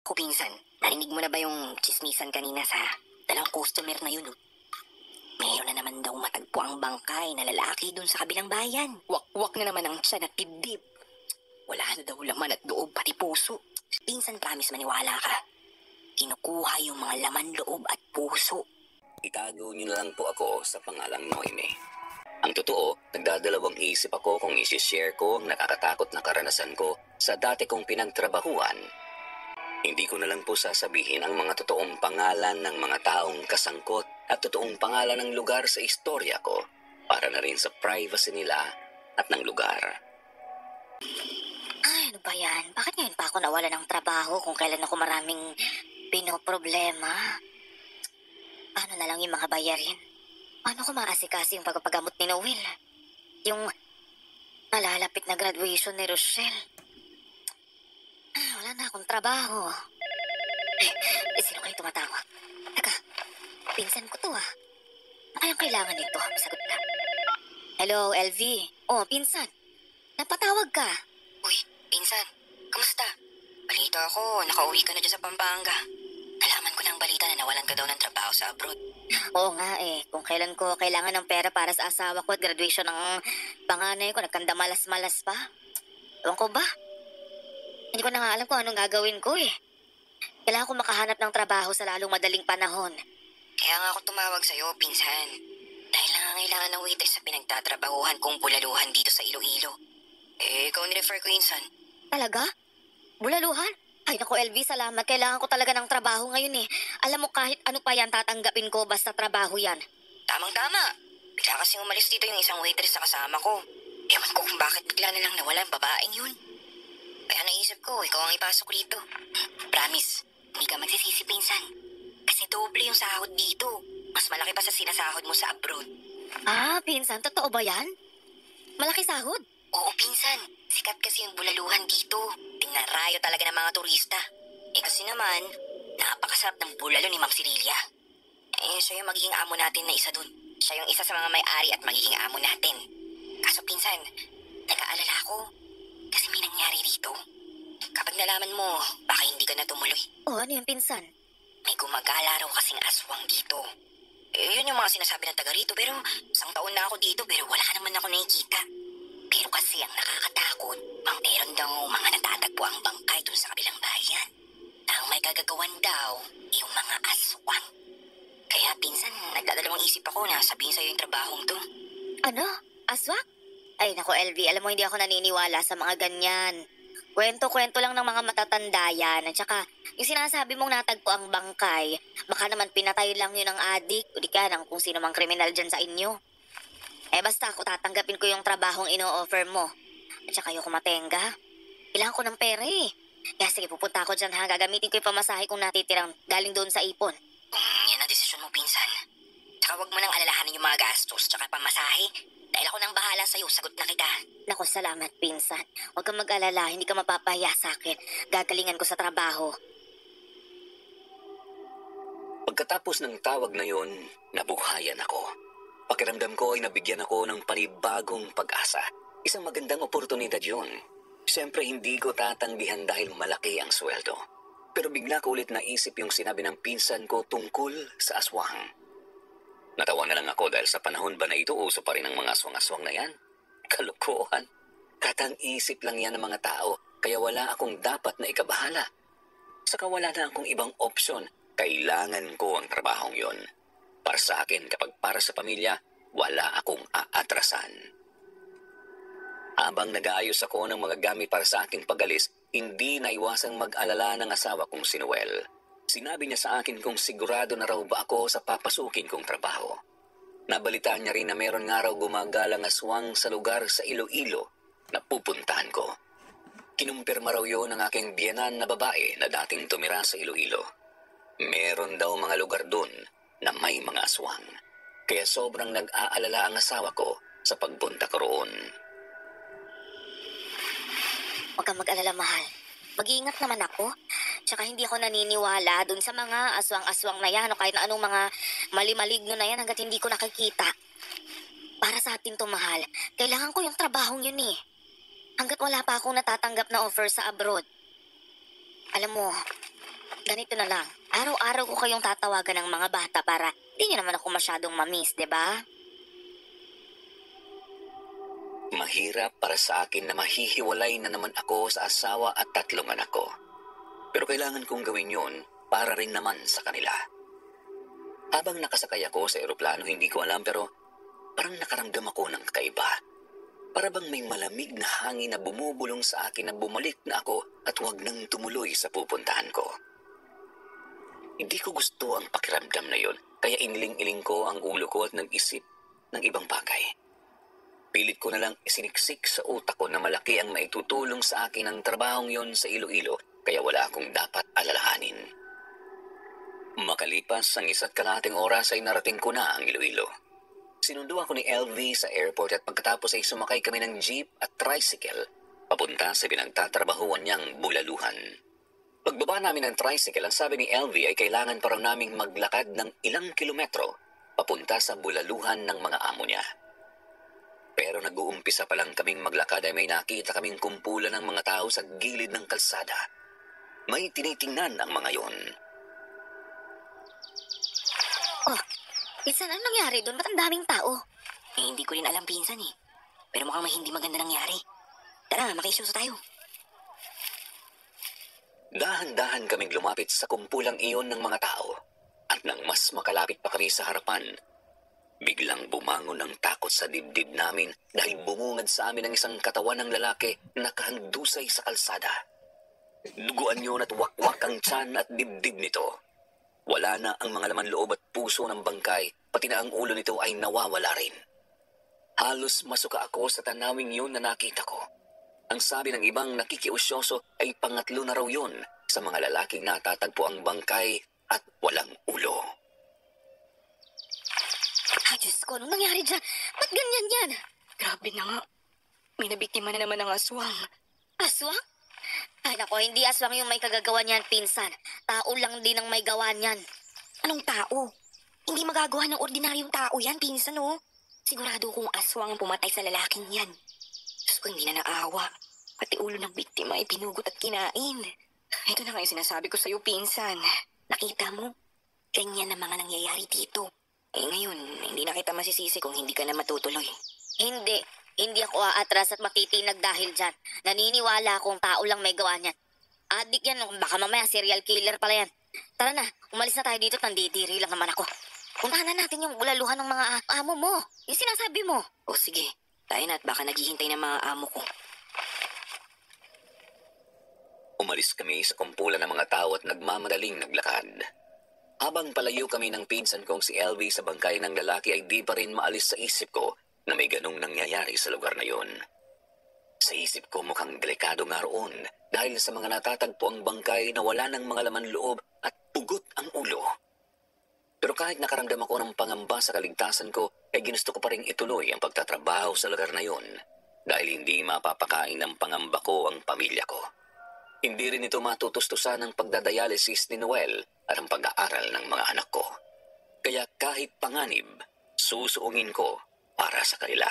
Pinsan, narinig mo na ba yung chismisan kanina sa dalawang customer na yun? Mayroon na naman daw matagpo ang bangkay na lalaki dun sa kabilang bayan. Wak-wak na naman ang tiyan at dibdib. Wala na daw laman at loob pati puso. Pinsan, promise maniwala ka. Kinukuha yung mga laman loob at puso. Itago niyo na lang po ako sa pangalang Noime. Ang totoo, nagdadalawang isip ako kung isi-share ko ang nakakatakot na karanasan ko sa dati kong pinagtrabahuan. Hindi ko na lang po sasabihin ang mga totoong pangalan ng mga taong kasangkot at totoong pangalan ng lugar sa istorya ko para na rin sa privacy nila at ng lugar. Ay, ano ba yan? Bakit ngayon pa ako nawala ng trabaho kung kailan ako maraming pinoproblema? Paano na lang yung mga bayarin? Paano ko maasikaso yung pagpapagamot ni Noel? Yung nalalapit na graduation ni Rochelle? Wala na akong trabaho. Sino kayo tumatawag? Teka, pinsan ko to ah. Ano kayang kailangan nito? Sagot ka. Hello, LV. Oh, pinsan. Napatawag ka. Uy, pinsan, kamusta? Balita ako, nakauwi ka na dyan sa Pampanga. Nalaman ko ng balita na nawalan ka daw ng trabaho sa abroad. Oo nga eh, kung kailan ko kailangan ng pera para sa asawa ko at graduation ng panganay ko, nagkanda malas-malas pa. Ewan ko ba? Hindi ko na nga alam kung anong gagawin ko eh. Kailangan ko makahanap ng trabaho sa lalong madaling panahon. Kaya nga ako tumawag sa'yo, pinsan. Dahil nangangailangan ng waitress sa pinagtatrabahuhan kong bulaluhan dito sa Iloilo. Ikaw ni-refer ko, insan. Talaga? Bulaluhan? Ay naku LV, salamat. Kailangan ko talaga ng trabaho ngayon eh. Alam mo kahit ano pa yan tatanggapin ko basta trabaho yan. Tamang-tama. Bigla kasi umalis dito yung isang waitress sa kasama ko. Ewan ko kung bakit bigla na lang nawala ang babaeng yun. Kaya naisip ko, ikaw ang ipasok dito. Promise, hindi ka magsisisi, pinsan. Kasi doble yung sahod dito. Mas malaki pa sa sinasahod mo sa abroad. Ah, pinsan, totoo ba yan? Malaki sahod? Oo, pinsan. Sikat kasi yung bulaluhan dito. Tinarayo talaga ng mga turista. Kasi naman, napakasarap ng bulalo ni Ma'am Cecilia. Siya yung magiging amo natin na isa dun. Siya yung isa sa mga may-ari at magiging amo natin. Kaso pinsan, nag-aalala ako. Kasi may nangyari dito. Kapag nalaman mo, baka hindi ka na tumuloy. Oh, ano yung pinsan? May gumagala raw kasing aswang dito. Yun yung mga sinasabi ng taga rito, pero isang taon na ako dito pero wala naman ako nakikita. Pero kasi ang nakakatakot, meron daw mga natatagpo ang bangkay dun sa kabilang bayan. Na ang may kagagawan daw, yung mga aswang. Kaya pinsan, nagdadalawang isip ako na sabihin sa'yo yung trabahong to. Ano? Aswang? Ay naku LV, alam mo hindi ako naniniwala sa mga ganyan. Kwento-kwento lang ng mga matatanda yan. At saka, yung sinasabi mong natagpo ang bangkay, baka naman pinatay lang yun ng adik o di kaya ng kung sino mang kriminal dyan sa inyo. Basta ako tatanggapin ko yung trabahong ino-offer mo. At saka ayoko matenga. Kailangan ko ng pera eh. Kaya sige, pupunta ako dyan ha. Gagamitin ko yung pamasahe kung natitirang galing doon sa ipon. Yan ang desisyon mo, pinsan. Tsaka wag mo nang alalahanin yung mga gastos tsaka pamasahe. Dahil ako nang bahala sa'yo, sagot na kita. Naku, salamat pinsan. Huwag kang mag-alala, hindi ka mapapahiya sa akin. Gagalingan ko sa trabaho. Pagkatapos ng tawag na yon, nabuhayan ako. Pakiramdam ko ay nabigyan ako ng panibagong pag-asa. Isang magandang oportunidad yun. Siyempre hindi ko tatanggihan dahil malaki ang sweldo. Pero bigla ko ulit naisip yung sinabi ng pinsan ko tungkol sa aswang. Natawa na lang ako dahil sa panahon ba na ito uso pa rin ang mga aswang-aswang na yan? Kalokohan. Katang-isip lang yan ng mga tao, kaya wala akong dapat na ikabahala. Saka wala na akong ibang opsyon, kailangan ko ang trabahong yon. Para sa akin, kapag para sa pamilya, wala akong aatrasan. Habang nag-aayos ako ng mga gamit para sa aking pagalis, hindi naiwasang mag-alala ng asawa kong si Noel. Sinabi niya sa akin kung sigurado na raw ba ako sa papasukin kong trabaho. Nabalitaan niya rin na meron nga raw gumagalang aswang sa lugar sa Iloilo na pupuntahan ko. Kinumpirma raw yun ng aking biyenan na babae na dating tumira sa Iloilo. Meron daw mga lugar dun na may mga aswang. Kaya sobrang nag-aalala ang asawa ko sa pagpunta ko roon. Huwag kang mag-alala, mahal. Mag-iingat naman ako. Tsaka hindi ako naniniwala dun sa mga aswang-aswang na yan o kahit na anong mga mali-maligno na yan hanggat hindi ko nakikita. Para sa atin to, mahal. Kailangan ko yung trabahong yun eh. Hanggat wala pa akong natatanggap na offer sa abroad. Alam mo, ganito na lang. Araw-araw ko kayong tatawagan ng mga bata para di niyo naman ako masyadong mamiss, di ba? Mahirap para sa akin na mahihiwalay na naman ako sa asawa at 3 anak ko. Pero kailangan kong gawin yun para rin naman sa kanila. Habang nakasakay ako sa eroplano, hindi ko alam pero parang nakaramdam ako ng kakaiba. Para bang may malamig na hangin na bumubulong sa akin na bumalik na ako at huwag nang tumuloy sa pupuntahan ko. Hindi ko gusto ang pakiramdam na yun, kaya iniling-iling ko ang ulo ko at nag-isip ng ibang bagay. Pilit ko na lang isiniksik sa utak ko na malaki ang maitutulong sa akin ang trabahong yon sa Iloilo, kaya wala akong dapat alalahanin. Makalipas ang 1.5 oras ay narating ko na ang Iloilo. Sinundo ako ni LV sa airport at pagkatapos ay sumakay kami ng jeep at tricycle papunta sa pinagtatrabahuan niyang Bulaluhan. Pagbaba namin ng tricycle, ang sabi ni LV ay kailangan pa raw naming maglakad ng ilang kilometro papunta sa Bulaluhan ng mga amo niya. Pero nag-uumpisa pa lang kaming maglakad ay may nakita kaming kumpulan ng mga tao sa gilid ng kalsada. May tinitingnan ang mga yon. Oh, pinsan, anong nangyari doon? Ba't ang daming tao? Hindi ko rin alam, pinsan eh. Pero mukhang may hindi maganda nangyari. Tara, makiisuso tayo. Dahan-dahan kaming lumapit sa kumpulang iyon ng mga tao. At nang mas makalapit pa kami sa harapan, biglang bumangon ng takot sa dibdib namin dahil bumungad sa amin ang isang katawan ng lalaki na nakahandusay sa kalsada. Duguan yun at wakwak ang tiyan at dibdib nito. Wala na ang mga laman loob at puso ng bangkay, pati na ang ulo nito ay nawawala rin. Halos masuka ako sa tanawing yun na nakita ko. Ang sabi ng ibang nakikiusyoso ay pangatlo na raw yun sa mga lalaking natatagpo ang bangkay at walang ulo. Ay, Diyos ko, anong nangyari dyan? Ba't ganyan yan? Grabe na nga. May nabiktima na naman ng aswang. Aswang? Ay, nako, hindi aswang yung may kagagawa niyan, pinsan. Tao lang din ang may gawa niyan. Anong tao? Hindi magagawa ng ordinaryong tao yan, pinsan oh. Sigurado kong aswang ang pumatay sa lalaking yan. Diyos ko, hindi na naawa. Pati ulo ng biktima ay pinugot at kinain. Ito na nga yung sinasabi ko sa'yo, pinsan. Nakita mo? Ganyan ang mga nangyayari dito. Ngayon, hindi na kita masisisi kung hindi ka na matutuloy. Hindi ako aatras at matitinag dahil dyan. Naniniwala akong tao lang may gawa niyan. Adik yan, baka mamaya serial killer pala yan. Tara na, umalis na tayo dito at nandidiri lang naman ako. Puntahan na natin yung bulaluhan ng mga amo mo. Yung sinasabi mo. O sige, tayo na at baka naghihintay ng mga amo ko. Umalis kami sa kumpulan ng mga tao at nagmamadaling naglakad. Habang palayo kami ng pinsan kong si LV sa bangkay ng lalaki ay di pa rin maalis sa isip ko na may ganong nangyayari sa lugar na yon. Sa isip ko mukhang delikado nga roon dahil sa mga natatagpo ang bangkay na wala ng mga laman loob at pugot ang ulo. Pero kahit nakaramdam ako ng pangamba sa kaligtasan ko, ay ginusto ko pa rin ituloy ang pagtatrabaho sa lugar na yon dahil hindi mapapakain ng pangamba ko ang pamilya ko. Hindi rin ito matutustusan ng pagdadialysis ni Noel at ang pag-aaral ng mga anak ko. Kaya kahit panganib, susuungin ko para sa kanila.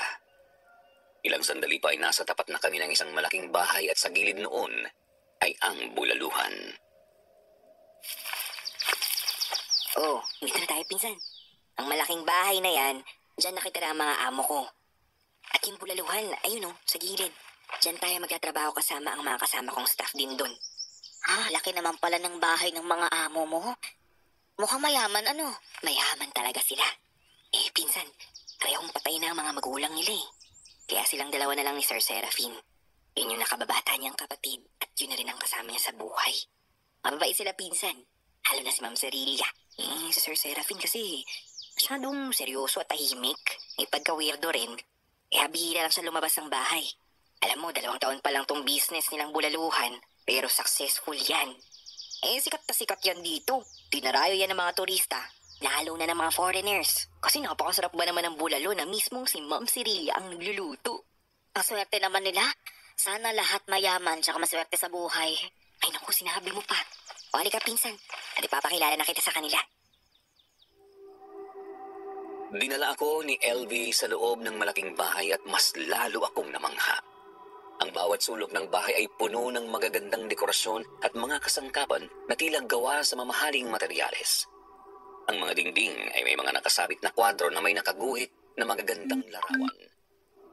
Ilang sandali pa ay nasa tapat na kami ng isang malaking bahay at sa gilid noon ay ang bulaluhan. Oh, dito na tayo, pinsan. Ang malaking bahay na yan, dyan nakitira ang mga amo ko. At yung bulaluhan, ayun oh, sa gilid. Diyan tayo magtatrabaho kasama ang mga kasama kong staff din doon. Laki naman pala ng bahay ng mga amo mo. Mukhang mayaman, ano? Mayaman talaga sila. Pinsan, parehong patay na ang mga magulang nila eh. Kaya silang dalawa na lang ni Sir Serafin. Yun yung nakababata niyang kapatid at yun na rin ang kasama niya sa buhay. Mababait sila, pinsan. Halo na si Ma'am Cerilia. Si Sir Serafin kasi masyadong seryoso at tahimik. May pagka-weirdo rin. Kaya bihira lang siya lumabas ng bahay. Alam mo, 2 taon pa lang tong business nilang bulaluhan, pero successful yan. Sikat na sikat yan dito. Dinarayo yan ng mga turista, lalo na ng mga foreigners. Kasi napakasarap ba naman ng bulalo na mismong si Ma'am Cerilia ang nagluluto. Ang swerte naman nila. Sana lahat mayaman tsaka maswerte sa buhay. Ay naku, sinabi mo pa. O halika, pinsan. At ipapakilala na kita sa kanila. Dinala ako ni LV sa loob ng malaking bahay at mas lalo akong namangha. Ang bawat sulok ng bahay ay puno ng magagandang dekorasyon at mga kasangkapan na tila gawa sa mamahaling materyales. Ang mga dingding ay may mga nakasabit na kwadro na may nakaguhit na magagandang larawan.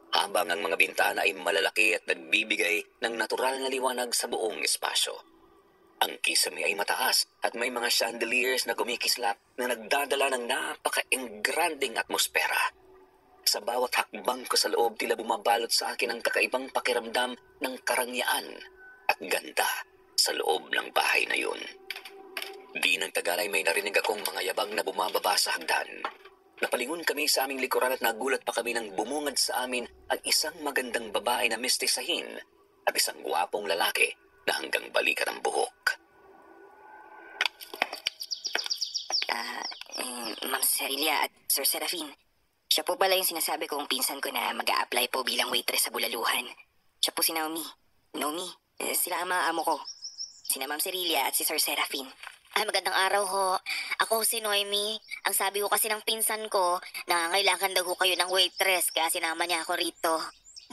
Habang ang mga bintana ay malalaki at nagbibigay ng natural na liwanag sa buong espasyo. Ang kisame ay mataas at may mga chandeliers na gumikislap na nagdadala ng napaka-engranding atmosfera. Sa bawat hakbang ko sa loob, tila bumabalot sa akin ang kakaibang pakiramdam ng karangyaan at ganda sa loob ng bahay na yun. Di nang tagal ay may narinig akong mga yabag na bumababa sa hagdan. Napalingon kami sa aming likuran at nagulat pa kami nang bumungad sa amin ang isang magandang babae na mestisahin at isang gwapong lalaki na hanggang balikat ang buhok. Ma'am Cerilia at Sir Serafin. Siya po pala yung sinasabi kong pinsan ko na mag-a-apply po bilang waitress sa Bulaluhan. Siya po si Naomi. Naomi, sila ang mga amo ko. Sina Ma'am Cerilia at si Sir Serafin. Magandang araw ho. Ako si Noemi. Ang sabi ko kasi ng pinsan ko, nangangailangan daw ho kayo ng waitress kaya sinama niya ako rito.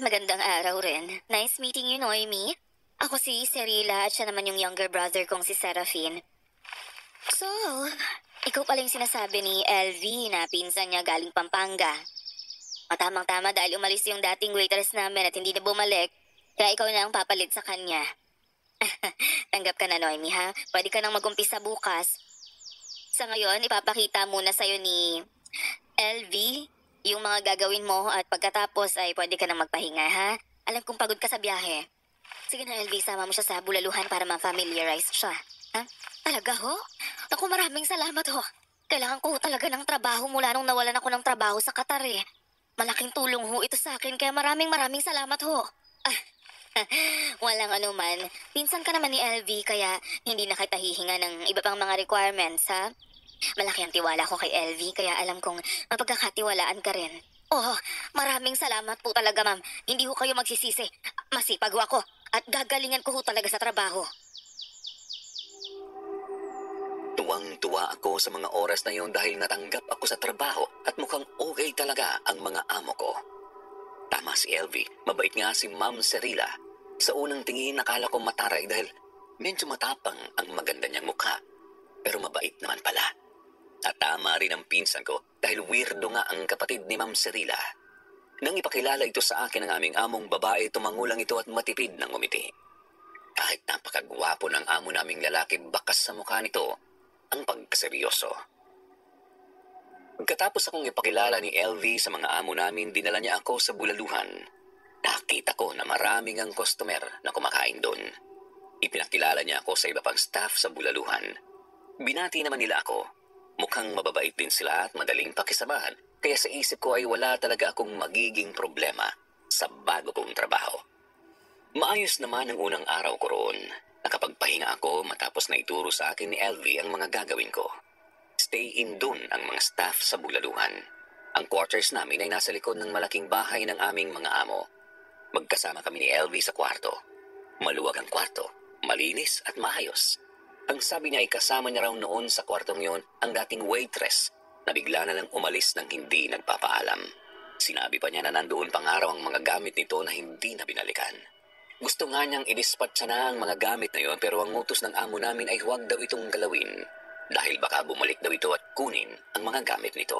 Magandang araw rin. Nice meeting you, Noemi. Ako si Cerila at siya naman yung younger brother kong si Serafin. So, ikaw pala yung sinasabi ni LV na pinsan niya galing Pampanga. Matamang-tama dahil umalis yung dating waitress namin at hindi na bumalik, kaya ikaw na ang papalit sa kanya. Tanggap ka na, Noemi, ha? Pwede ka nang mag-umpisa bukas. Sa ngayon, ipapakita muna sa'yo ni LV yung mga gagawin mo at pagkatapos ay pwede ka nang magpahinga, ha? Alam kong pagod ka sa biyahe. Sige na, LV, sama mo siya sa Bulaluhan para ma-familiarize siya. Ha? Talaga ho? Naku, maraming salamat ho. Kailangan ko talaga ng trabaho mula nung nawalan ako ng trabaho sa Qatar eh. Malaking tulong ho ito sa akin kaya maraming salamat ho. Walang anuman. Pinsan ka naman ni LV kaya hindi na kita hihinga ng iba pang mga requirements, ha? Malaki ang tiwala ko kay LV kaya alam kong mapagkakatiwalaan ka rin. Oh, maraming salamat po talaga, ma'am. Hindi ho kayo magsisisi. Masipag ho ako at gagalingan ko ho talaga sa trabaho. Tuwang-tuwa ako sa mga oras na yon dahil natanggap ako sa trabaho at mukhang okay talaga ang mga amo ko. Tama si LV, mabait nga si Ma'am Cerila. Sa unang tingin nakala ko mataray dahil medyo matapang ang maganda niyang mukha. Pero mabait naman pala. At tama rin ang pinsan ko dahil weirdo nga ang kapatid ni Ma'am Cerila. Nang ipakilala ito sa akin ng aming among babae, tumangulang ito at matipid ng umiti. Kahit napakagwapo ng amo naming lalaki, bakas sa mukha nito ang pagkaseryoso. Pagkatapos akong ipakilala ni LV sa mga amo namin, dinala niya ako sa Bulaluhan. Nakita ko na maraming ang customer na kumakain doon. Ipinakilala niya ako sa iba pang staff sa Bulaluhan. Binati naman nila ako. Mukhang mababait din sila at madaling pakisamahan, kaya sa isip ko ay wala talaga akong magiging problema sa bago kong trabaho. Maayos naman ang unang araw ko roon. Nakapagpahinga ako matapos na ituro sa akin ni LV ang mga gagawin ko. Stay in dun ang mga staff sa Bulaluhan. Ang quarters namin ay nasa likod ng malaking bahay ng aming mga amo. Magkasama kami ni LV sa kwarto. Maluwag ang kwarto, malinis at maayos. Ang sabi niya ay kasama niya raw noon sa kwartong yon ang dating waitress na bigla na lang umalis nang hindi nagpapaalam. Sinabi pa niya na nandoon pang araw ang mga gamit nito na hindi na binalikan. Gusto nga niyang i-dispatch na ang mga gamit na yon pero ang utos ng amo namin ay huwag daw itong galawin dahil baka bumalik daw ito at kunin ang mga gamit nito.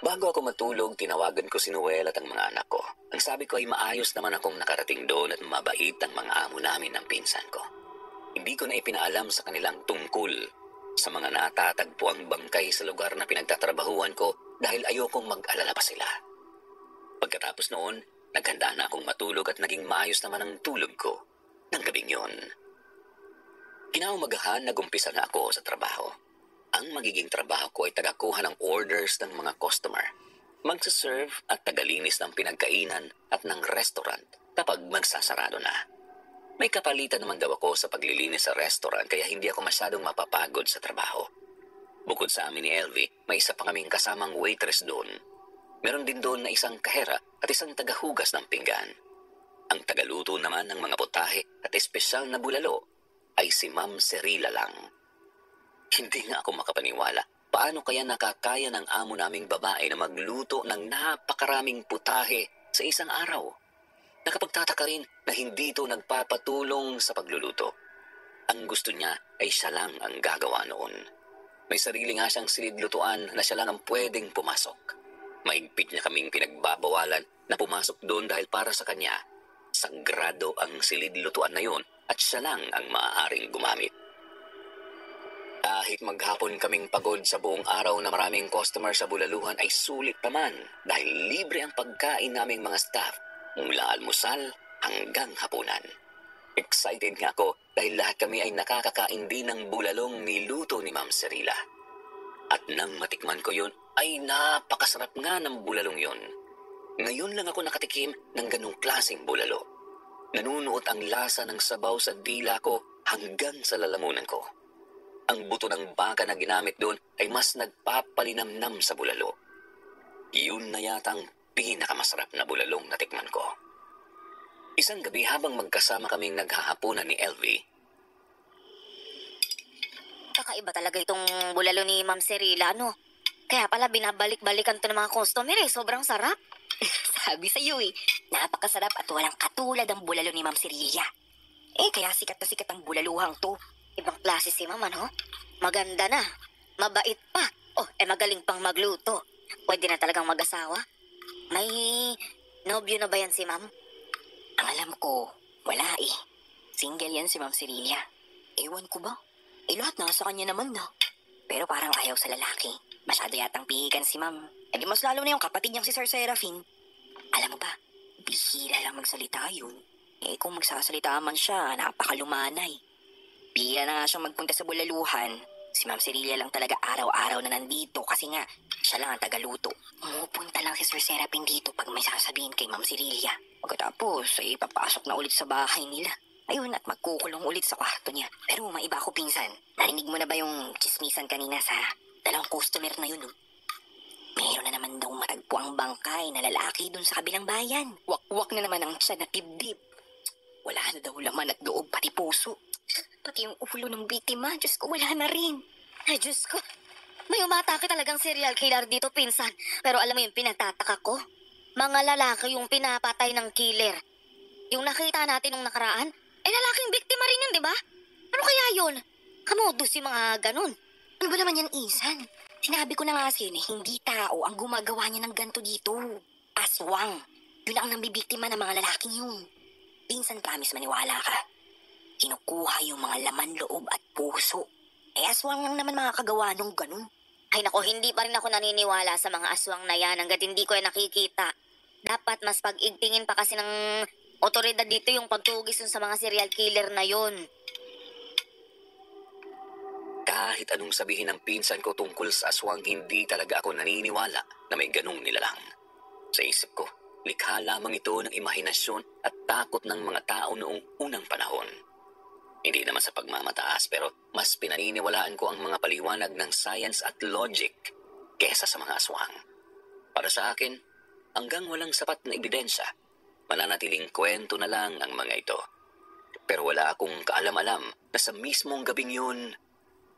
Bago ako matulog, tinawagan ko si Noel at ang mga anak ko. Ang sabi ko ay maayos naman akong nakarating doon at mabait ang mga amo namin ng pinsan ko. Hindi ko na ipinaalam sa kanilang tungkol sa mga natatagpuang bangkay sa lugar na pinagtatrabahuan ko dahil ayokong mag-alala pa sila. Pagkatapos noon, naghanda na akong matulog at naging maayos naman ang tulog ko ng gabing yon. Kinaumagahan, nagumpisa na ako sa trabaho. Ang magiging trabaho ko ay tagakuha ng orders ng mga customer, magsaserve at tagalinis ng pinagkainan at ng restaurant kapag magsasarado na. May kapalitan naman daw ako sa paglilinis sa restaurant kaya hindi ako masyadong mapapagod sa trabaho. Bukod sa amin ni LV, may isa pa kaming kasamang waitress doon. Meron din doon na isang kahera at isang tagahugas ng pinggan. Ang tagaluto naman ng mga putahe at espesyal na bulalo ay si Ma'am Cerila lang. Hindi nga ako makapaniwala paano kaya nakakaya ng amo naming babae na magluto ng napakaraming putahe sa isang araw. Nakapagtataka rin na hindi ito nagpapatulong sa pagluluto. Ang gusto niya ay siya lang ang gagawa noon. May sarili nga siyang silid-lutuan na siya lang ang pwedeng pumasok. Mahigpit niya kaming pinagbabawalan na pumasok doon dahil para sa kanya, sagrado ang silid-lutuan na yun at siya lang ang maaaring gumamit. Kahit maghapon kaming pagod sa buong araw na maraming customer sa bulaluhan ay sulit naman dahil libre ang pagkain naming mga staff mula almusal hanggang hapunan. Excited nga ako dahil lahat kami ay nakakakain din ng bulalong niluto ni Ma'am Cirila. At nang matikman ko yun, ay napakasarap nga ng bulalong yun. Ngayon lang ako nakatikim ng ganung klaseng bulalo. Nanunuot ang lasa ng sabaw sa dila ko hanggang sa lalamunan ko. Ang buto ng baka na ginamit doon ay mas nagpapalinamnam sa bulalo. Yun na yata ang pinakamasarap na bulalong natikman ko. Isang gabi habang magkasama kaming naghahapunan ni LV. Kakaiba talaga itong bulalo ni Ma'am Cirila, no? Kaya pala binabalik-balikan to ng mga customer eh. Sobrang sarap. Sabi sa'yo eh, napakasarap at walang katulad ang bulalo ni Ma'am Cirila. Kaya sikat na sikat ang bulaluhang to. Ibang klase si Ma'am, ano? Maganda na. Mabait pa. Magaling pang magluto. Pwede na talagang mag-asawa. May nobyo na ba yan si Ma'am? Ang alam ko, wala eh. Single yan si Ma'am Cirila. Ewan ko ba? Lahat nasa kanya naman na. Pero parang ayaw sa lalaki. Masyado yatang pihikan si Ma'am. Di mas lalo na yung kapatid niyang si Sir Serafin. Alam mo ba, bihira lang magsalita yun. Kung magsasalita man siya, napakalumanay. Bihira na nga siyang magpunta sa bulaluhan. Si Ma'am Cirila lang talaga araw-araw na nandito kasi nga, siya lang ang tagaluto. Umupunta lang si Sir Serafin dito pag may sasabihin kay Ma'am Cirila. Pagkatapos ay papasok na ulit sa bahay nila. Ayun, at magkukulong ulit sa kwarto niya. Pero maiba ko, pinsan. Narinig mo na ba yung chismisan kanina sa dalawang customer na yun? Meron na naman daw matagpo ang bangkay na lalaki dun sa kabilang bayan. Wakwak na naman ang tiyan na tibdib. Wala na daw laman at loob, pati puso. Pati yung ulo ng biktima, Diyos ko, wala na rin. Ay, Diyos ko. May umatake talagang serial killer dito, pinsan. Pero alam mo yung pinagtataka ko? Mga lalaki yung pinapatay ng killer. Yung nakita natin nung nakaraan, lalaking biktima rin yun, di ba? Ano kaya yun? Kamodus yung mga ganun. Ano ba naman yan, Isan? Sinabi ko na nga sa'yo na hindi tao ang gumagawa niya ng ganito dito. Aswang. Yun ang nambibiktima ng mga lalaking yun. Pinsan, promise maniwala ka. Kinukuha yung mga laman loob at puso. Aswang lang naman mga kagawa nung ganun. Ay nako, hindi pa rin ako naniniwala sa mga aswang na yan hanggat hindi ko yan nakikita. Dapat mas pag-igtingin pa kasi ng otoridad dito yung pagtugis sa mga serial killer na yon. Kahit anong sabihin ng pinsan ko tungkol sa aswang, hindi talaga ako naniniwala na may ganung nilalang. Sa isip ko, likha lamang ito ng imahinasyon at takot ng mga tao noong unang panahon. Hindi naman sa pagmamataas, pero mas pinaniniwalaan ko ang mga paliwanag ng science at logic kesa sa mga aswang. Para sa akin, hanggang walang sapat na ebidensya, mananatiling kwento na lang ang mga ito. Pero wala akong kaalam-alam na sa mismong gabing yun,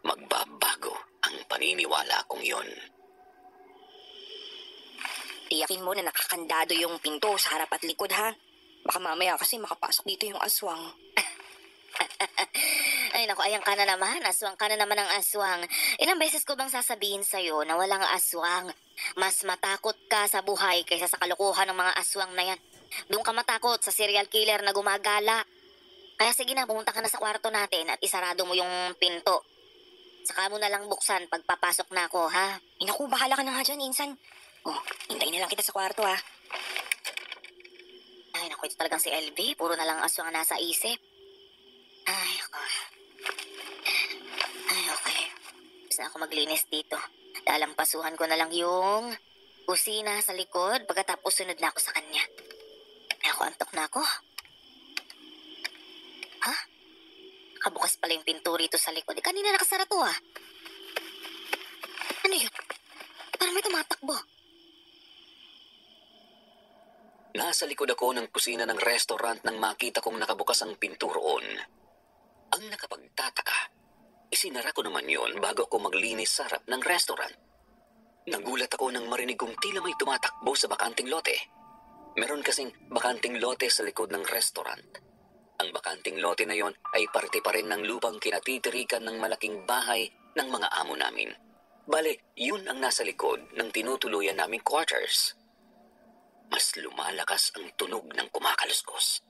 magbabago ang paniniwala kong yun. Tiyakin mo na nakakandado yung pinto sa harap at likod, ha? Baka mamaya kasi makapasok dito yung aswang. Ay naku, ayan ka na naman. Aswang ka na naman ng aswang. Ilang beses ko bang sasabihin sa'yo na walang aswang? Mas matakot ka sa buhay kaysa sa kalokohan ng mga aswang na yan. Doon ka matakot sa serial killer na gumagala. Kaya sige na, pumunta ka na sa kwarto natin at isarado mo yung pinto. Saka mo na lang buksan pagpapasok na ako, ha? Naku, bahala ka na nga dyan, Insan. Hintayin na lang kita sa kwarto, ha? Ay naku, ito talagang si LV. Puro na lang aswang nasa isip. Ay, ako. Ay, okay. Gusto na ako maglinis dito. Lalampasuhan ko na lang yung kusina sa likod pagkatapos sunod na ako sa kanya. Ay, ako, antok na ako. Ha? Nakabukas pala yung pinto rito sa likod. Kanina nakasara to, ah. Ano yun? Parang may tumatakbo. Nasa likod ako ng kusina ng restaurant nang makita kong nakabukas ang pinto roon. Ang nakapagtataka, isinara ko naman yon bago ako maglinis sa harap ng restaurant. Nagulat ako nang marinig kong tila may tumatakbo sa bakanting lote. Meron kasing bakanting lote sa likod ng restaurant. Ang bakanting lote na yon ay parte pa rin ng lupang kinatitirikan ng malaking bahay ng mga amo namin. Bale, yun ang nasa likod ng tinutuluyan naming quarters. Mas lumalakas ang tunog ng kumakaluskos.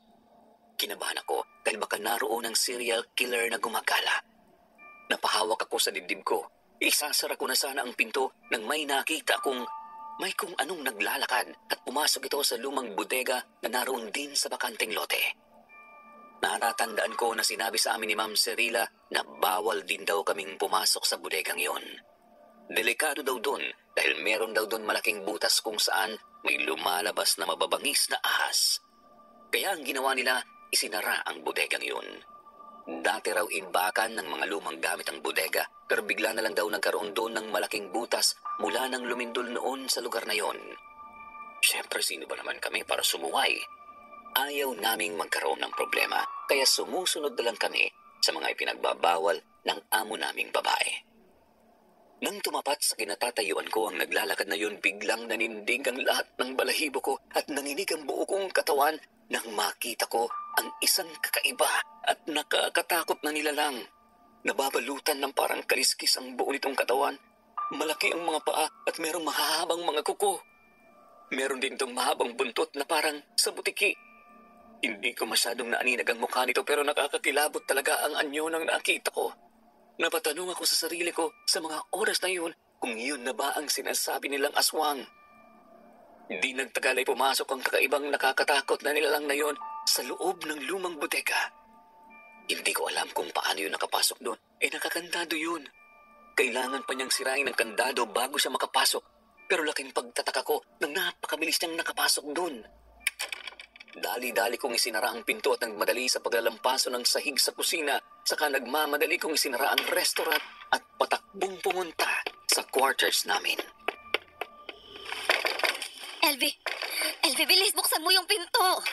Kinabahan ako dahil baka naroon ang serial killer na gumagala. Napahawak ako sa dibdib ko. Isasara ko na sana ang pinto nang may nakita kung anong naglalakad at pumasok ito sa lumang bodega na naroon din sa bakanting lote. Natatandaan ko na sinabi sa amin ni Ma'am Cerilla na bawal din daw kaming pumasok sa bodegang yon. Delikado daw doon dahil meron daw doon malaking butas kung saan may lumalabas na mababangis na ahas. Kaya ang ginawa nila, isinara ang bodegang yon. Dati raw imbakan ng mga lumang gamit ang bodega pero bigla na lang daw nagkaroon doon ng malaking butas mula nang lumindol noon sa lugar na yon. Siyempre, sino ba naman kami para sumuway? Ayaw naming magkaroon ng problema kaya sumusunod na lang kami sa mga ipinagbabawal ng amo naming babae. Nang tumapat sa kinatatayuan ko ang naglalakad na yun, biglang nanindig ang lahat ng balahibo ko at nanginig ang buo kong katawan nang makita ko ang isang kakaiba at nakakatakot na nilalang. Nababalutan ng parang kaliskis ang buo nitong katawan. Malaki ang mga paa at merong mahahabang mga kuko. Meron din itong mahabang buntot na parang sa butiki. Hindi ko masyadong naaninag ang mukha nito pero nakakakilabot talaga ang anyo ng nakita ko. Napatanong ako sa sarili ko sa mga oras na yun kung yun na ba ang sinasabi nilang aswang. Di nagtagal ay pumasok ang kakaibang nakakatakot na nilalang na yon sa loob ng lumang bodega. Hindi ko alam kung paano yun nakapasok doon. Nakakandado yun. Kailangan pa niyang sirain ang kandado bago siya makapasok. Pero laking pagtataka ko nang napakabilis niyang nakapasok doon. Dali-dali kong isinara ang pinto at nagmadali sa paglalampaso ng sahig sa kusina. Saka nagmamadali kong isinara ang restaurant at patakbong pumunta sa quarters namin. Elvie, bilis, buksan mo yung pinto.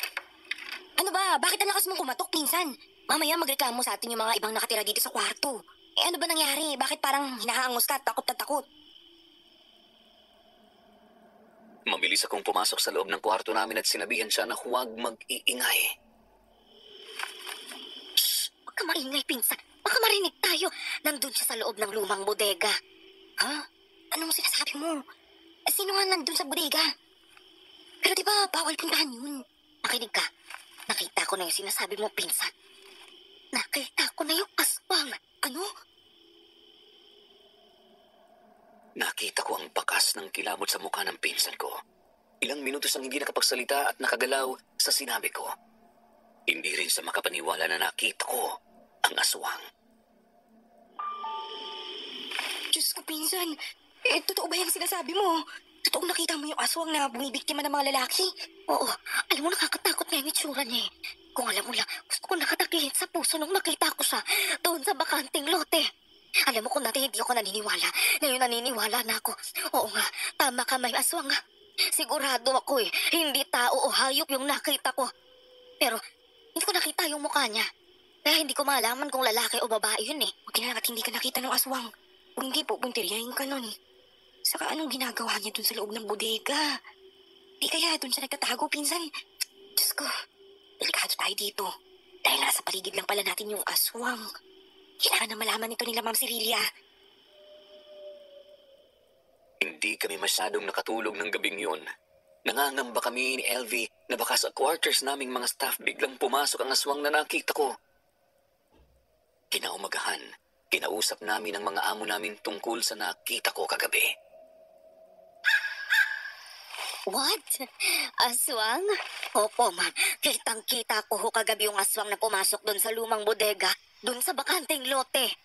Ano ba? Bakit ang lakas mong kumatok, pinsan? Mamaya magreklamo sa atin yung mga ibang nakatira dito sa kwarto. Ano ba nangyari? Bakit parang hinahangos ka at takot na takot? Mabilis akong pumasok sa loob ng kwarto namin at sinabihan siya na huwag mag-iingay. Shh! Huwag ka maingay, pinsan. Baka marinig tayo. Nandun siya sa loob ng lumang bodega. Ha? Anong sinasabi mo? Sino nga nandun sa bodega? Pero di ba bawal puntahan yun? Makinig ka. Nakita ko na yung sinasabi mo, pinsan. Nakita ko na yung aswang. Ano? Nakita ko ang bakas ng kilabot sa mukha ng pinsan ko. Ilang minuto siyang hindi nakapagsalita at nakagalaw sa sinabi ko. Hindi rin sa makapaniwala na nakita ko ang aswang. Diyos ko, pinsan. Totoo ba yung sinasabi mo? Totoong nakita mo yung aswang na bumibiktima ng mga lalaki? Oo, alam mo nakakatakot na yung itsura niya eh. Kung alam mo lang, gusto ko nakatakihin sa puso nung makita ko siya doon sa bakanting lote. Alam mo kung dati hindi ako naniniwala, ngayon naniniwala na ako. Oo nga, tama ka, may aswang nga. Sigurado ako eh, hindi tao o hayop yung nakita ko. Pero hindi ko nakita yung mukha niya. Kaya hindi ko malaman kung lalaki o babae yun eh. Buti na lang at hindi ka nakita ng aswang. Kung hindi po, puntiryahin ka nun. Saka anong ginagawa niya dun sa loob ng bodega? Di kaya dun siya nagtatago, pinsan? Diyos ko, delikado tayo dito. Dahil nasa paligid lang pala natin yung aswang. Kailangan na malaman nito nila, Ma'am Cerilla. Hindi kami masyadong nakatulog ng gabing yun. Nangangamba kami ni Elvie na baka sa quarters naming mga staff biglang pumasok ang aswang na nakita ko. Kinaumagahan, kinausap namin ang mga amo namin tungkol sa nakita ko kagabi. What? Aswang? Opo, ma'am. Kitang-kita ko ho kagabi yung aswang na pumasok doon sa lumang bodega, doon sa bakanting lote.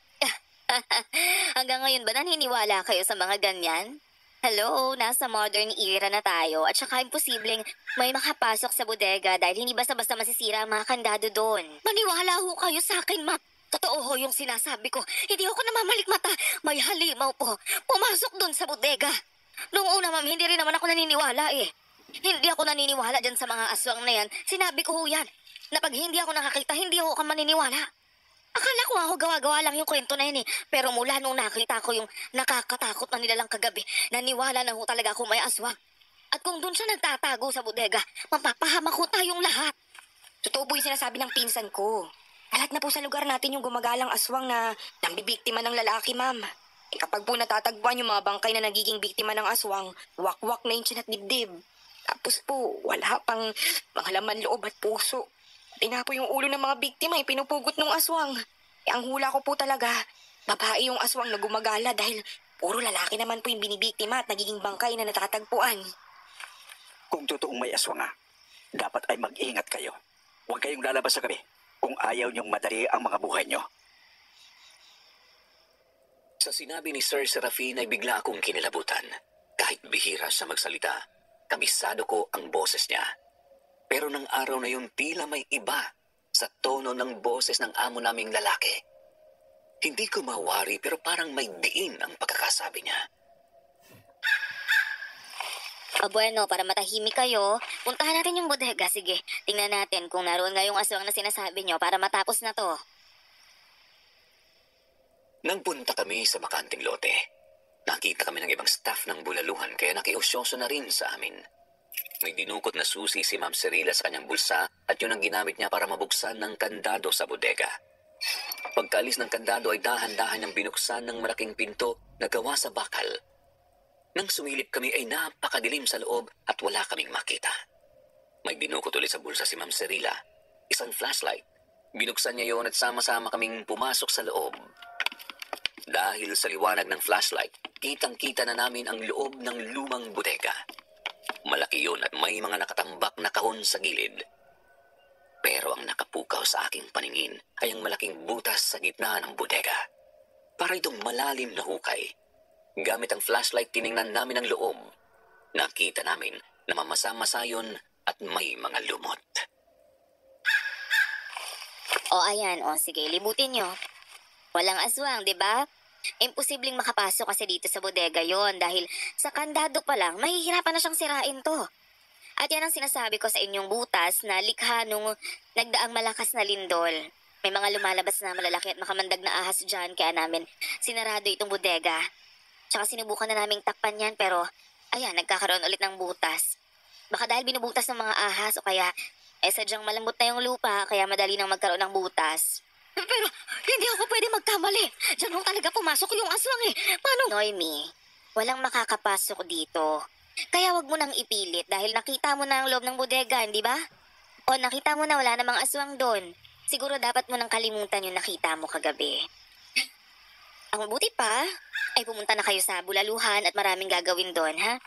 Hanggang ngayon ba naniniwala kayo sa mga ganyan? Hello, nasa modern era na tayo at saka imposibleng may makapasok sa bodega dahil hindi basta-basta masisira ang mga kandado doon. Maniwala ho kayo sa akin, ma'am. Totoo ho yung sinasabi ko. Hindi ako namamalikmata. May halimaw po. Pumasok doon sa bodega. Noong una, ma'am, hindi rin naman ako naniniwala eh. Hindi ako naniniwala dyan sa mga aswang na yan. Sinabi ko ho yan, na pag hindi ako nakakita, hindi ako maniniwala. Akala ko ako gawa-gawa lang yung kwento na yan eh. Pero mula nung nakita ko yung nakakatakot na nilalang kagabi, naniwala na ho talaga ako may aswang. At kung doon siya nagtatago sa bodega, mapapahamak ko tayong lahat. Totoo po yung sinasabi ng pinsan ko. Lahat na po sa lugar natin yung gumagalang aswang na nambibiktima ng lalaki, ma'am. Kapag po natatagpuan yung mga bangkay na nagiging biktima ng aswang, wakwak na yung tiyan at dibdib. Tapos po, wala pang mga laman loob at puso. Pati nga po yung ulo ng mga biktima ay pinupugot ng aswang. Ang hula ko po talaga, babae yung aswang na gumagala dahil puro lalaki naman po yung binibiktima at nagiging bangkay na natatagpuan. Kung totoong may aswang nga, dapat ay mag-ingat kayo. Huwag kayong lalabas sa gabi kung ayaw niyong madali ang mga buhay niyo. Sa sinabi ni Sir Serafin ay bigla akong kinilabutan. Kahit bihira siya magsalita, kabisado ko ang boses niya. Pero nang araw na yun tila may iba sa tono ng boses ng amo naming lalaki. Hindi ko mawari pero parang may diin ang pagkakasabi niya. Bueno, para matahimik kayo, puntahan natin yung bodega. Sige, tingnan natin kung naroon nga yung aswang na sinasabi nyo para matapos na to. Nang punta kami sa bakanting lote, nakita kami ng ibang staff ng bulaluhan kaya nakiusyoso na rin sa amin. May dinukot na susi si Ma'am Cirila sa kanyang bulsa at yun ang ginamit niya para mabuksan ng kandado sa bodega. Pagkaalis ng kandado ay dahan-dahan niyang binuksan ng malaking pinto na gawa sa bakal. Nang sumilip kami ay napakadilim sa loob at wala kaming makita. May dinukot ulit sa bulsa si Ma'am Cirila, isang flashlight. Binuksan niya yon at sama-sama kaming pumasok sa loob. Dahil sa liwanag ng flashlight, kitang-kita na namin ang loob ng lumang bodega. Malaki yun at may mga nakatambak na kahon sa gilid. Pero ang nakapukaw sa aking paningin ay ang malaking butas sa gitna ng bodega. Para itong malalim na hukay. Gamit ang flashlight, tiningnan namin ang loob. Nakita namin na mamasa-masa yun at may mga lumot. O ayan, o sige, libutin nyo. Walang aswang, di ba? Imposibleng makapasok kasi dito sa bodega yon dahil sa kandado pa lang, mahihirapan na siyang sirain to. At yan ang sinasabi ko sa inyong butas na likha nung nagdaang malakas na lindol. May mga lumalabas na malalaki at makamandag na ahas dyan kaya namin sinarado itong bodega. Tsaka sinubukan na naming takpan yan pero ayan, nagkakaroon ulit ng butas. Baka dahil binubutas ng mga ahas o kaya sadyang malambot na yung lupa kaya madali nang magkaroon ng butas. Pero hindi ako pwede magkamali. Diyan ho talaga pumasok yung aswang eh. Paano? Noemi, walang makakapasok dito. Kaya wag mo nang ipilit dahil nakita mo na ang loob ng bodega, hindi ba? O nakita mo na wala namang aswang doon. Siguro dapat mo nang kalimutan yung nakita mo kagabi. Ang mabuti pa ay pumunta na kayo sa bulaluhan at maraming gagawin doon, ha?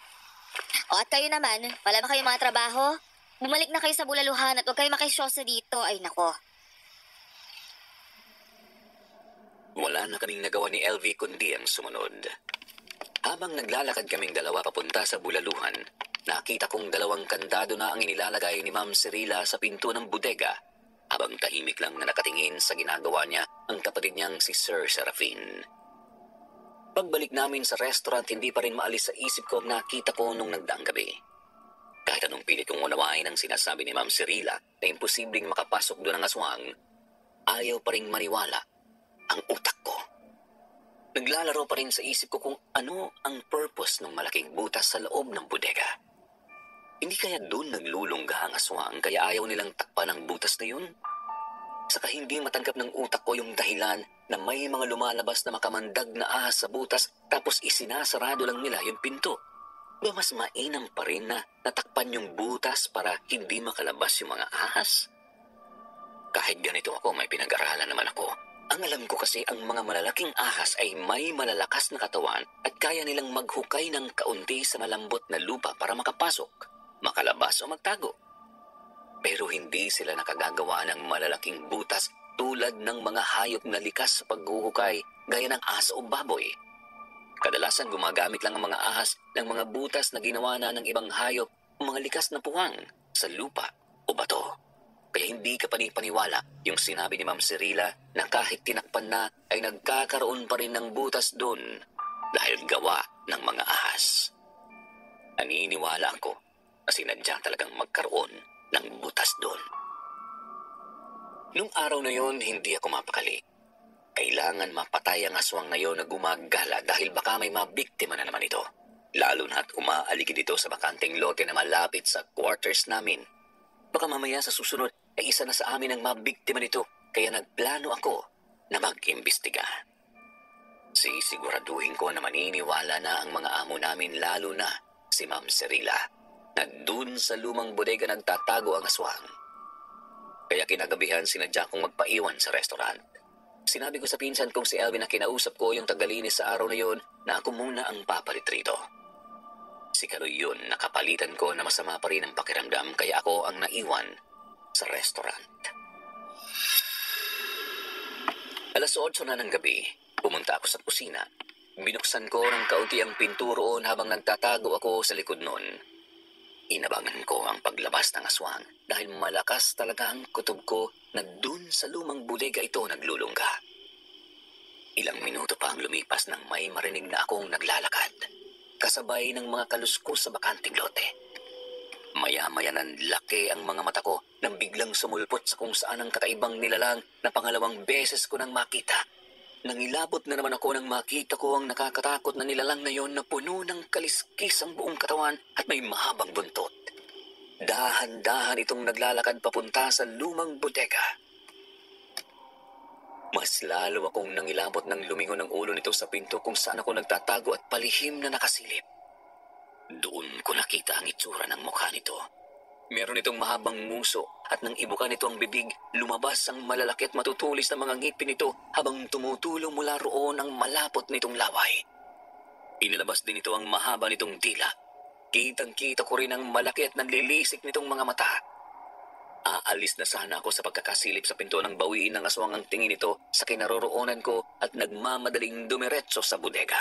O at kayo naman, wala ba kayong mga trabaho? Bumalik na kayo sa bulaluhan at huwag kayo makisyosa dito. Ay nako. Wala na kaming nagawa ni LV kundi ang sumunod. Habang naglalakad kaming dalawa papunta sa bulaluhan, nakita kong dalawang kandado na ang inilalagay ni Ma'am Cirila sa pinto ng bodega, habang tahimik lang na nakatingin sa ginagawa niya ang kapatid niyang si Sir Serafin. Pagbalik namin sa restaurant, hindi pa rin maalis sa isip ko ang nakita ko nung nagdaang gabi. Kahit anong pilit kong unawain ang sinasabi ni Ma'am Cirila na imposibleng makapasok doon ang aswang, ayaw pa rin maniwala ang utak ko. Naglalaro pa rin sa isip ko kung ano ang purpose ng malaking butas sa loob ng bodega. Hindi kaya doon naglulungga ang aswang kaya ayaw nilang takpan ang butas na yun? Saka hindi matanggap ng utak ko yung dahilan na may mga lumalabas na makamandag na ahas sa butas tapos isinasarado lang nila yung pinto. Ba mas mainam pa rin na natakpan yung butas para hindi makalabas yung mga ahas? Kahit ganito ako, may pinag-aralan naman ako. Ang alam ko kasi ang mga malalaking ahas ay may malalakas na katawan at kaya nilang maghukay ng kaunti sa malambot na lupa para makapasok, makalabas o magtago. Pero hindi sila nakagagawa ng malalaking butas tulad ng mga hayop na likas sa paghuhukay gaya ng aso o baboy. Kadalasan gumagamit lang ang mga ahas ng mga butas na ginawa na ng ibang hayop o mga likas na puwang sa lupa o bato. Kaya hindi ka panipaniwala yung sinabi ni Ma'am Cirila na kahit tinakpan na ay nagkakaroon pa rin ng butas doon dahil gawa ng mga ahas. Naniniwala ako na sinadya talagang magkaroon ng butas doon. Nung araw na yon, hindi ako mapakali. Kailangan mapatay ang aswang na yon na gumagala dahil baka may mabiktima na naman ito. Lalo na't umaaligid ito sa bakanteng lote na malapit sa quarters namin. Baka mamaya sa susunod ay isa na sa amin ang mabiktima nito, kaya nagplano ako na mag-imbestiga. Sisiguraduhin ko na maniniwala na ang mga amo namin, lalo na si Ma'am Cirila, na dun sa lumang bodega nagtatago ang aswang. Kaya kinagabihan sinadya kong magpaiwan sa restaurant. Sinabi ko sa pinsan kong si Elvin na kinausap ko yung tagalinis sa araw na yun na ako muna ang papalit rito. Si Kaloy yun, nakapalitan ko na masama pa rin ang pakiramdam, kaya ako ang naiwan sa restaurant. Alas 8 na ng gabi, pumunta ako sa kusina. Binuksan ko ng kaunti ang pinto roon habang nagtatago ako sa likod nun. Inabangan ko ang paglabas ng aswang dahil malakas talaga ang kutob ko na dun sa lumang bodega ito naglulungga. Ilang minuto pa ang lumipas nang may marinig na akong naglalakad, kasabay ng mga kaluskos sa bakanting lote. Maya-maya nanlaki ang mga mata ko nang biglang sumulpot sa kung saan ang kakaibang nilalang na pangalawang beses ko nang makita. Nangilabot na naman ako nang makita ko ang nakakatakot na nilalang na yon na puno ng kaliskis ang buong katawan at may mahabang buntot. Dahan-dahan itong naglalakad papunta sa lumang bodega. Mas lalo akong nangilabot nang lumingon ang ulo nito sa pinto kung saan ako nagtatago at palihim na nakasilip. Doon ko nakita ang itsura ng mukha nito. Meron itong mahabang nguso at nang ibuka nito ang bibig, lumabas ang malalaki at matutulis na mga ngipin nito habang tumutulong mula roon ang malapot nitong laway. Inilabas din ito ang mahaba nitong dila. Kitang-kita ko rin ang malaki at nanlilisik nitong mga mata. Aalis na sana ako sa pagkakasilip sa pinto ng bawiin ng aswang ang tingin nito sa kinaroroonan ko at nagmamadaling dumiretso sa bodega.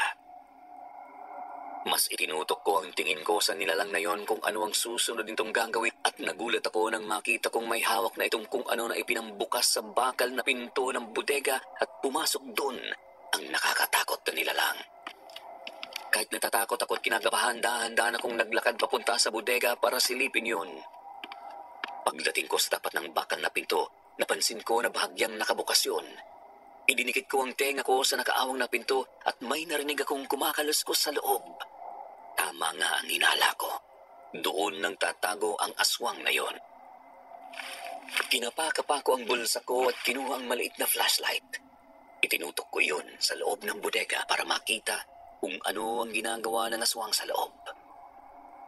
Mas itinutok ko ang tingin ko sa nilalang na yon kung ano ang susunod nitong gagawin at nagulat ako nang makita kong may hawak na itong kung ano na ipinambukas sa bakal na pinto ng bodega at pumasok doon ang nakakatakot na nilalang. Kahit natatakot ako at kinagabahan, dahan-dahan akong naglakad papunta sa bodega para silipin yun. Pagdating ko sa tapat ng bakal na pinto, napansin ko na bahagyang nakabukas yun. Idinikit ko ang tenga ko sa nakaawang na pinto at may narinig akong kumakaluskos sa loob. Tama nga ang hinala ko. Doon nang tatago ang aswang na yon. Kinapakapa ko ang bulsa ko at kinuha ang maliit na flashlight. Itinutok ko yun sa loob ng bodega para makita kung ano ang ginagawa ng aswang sa loob.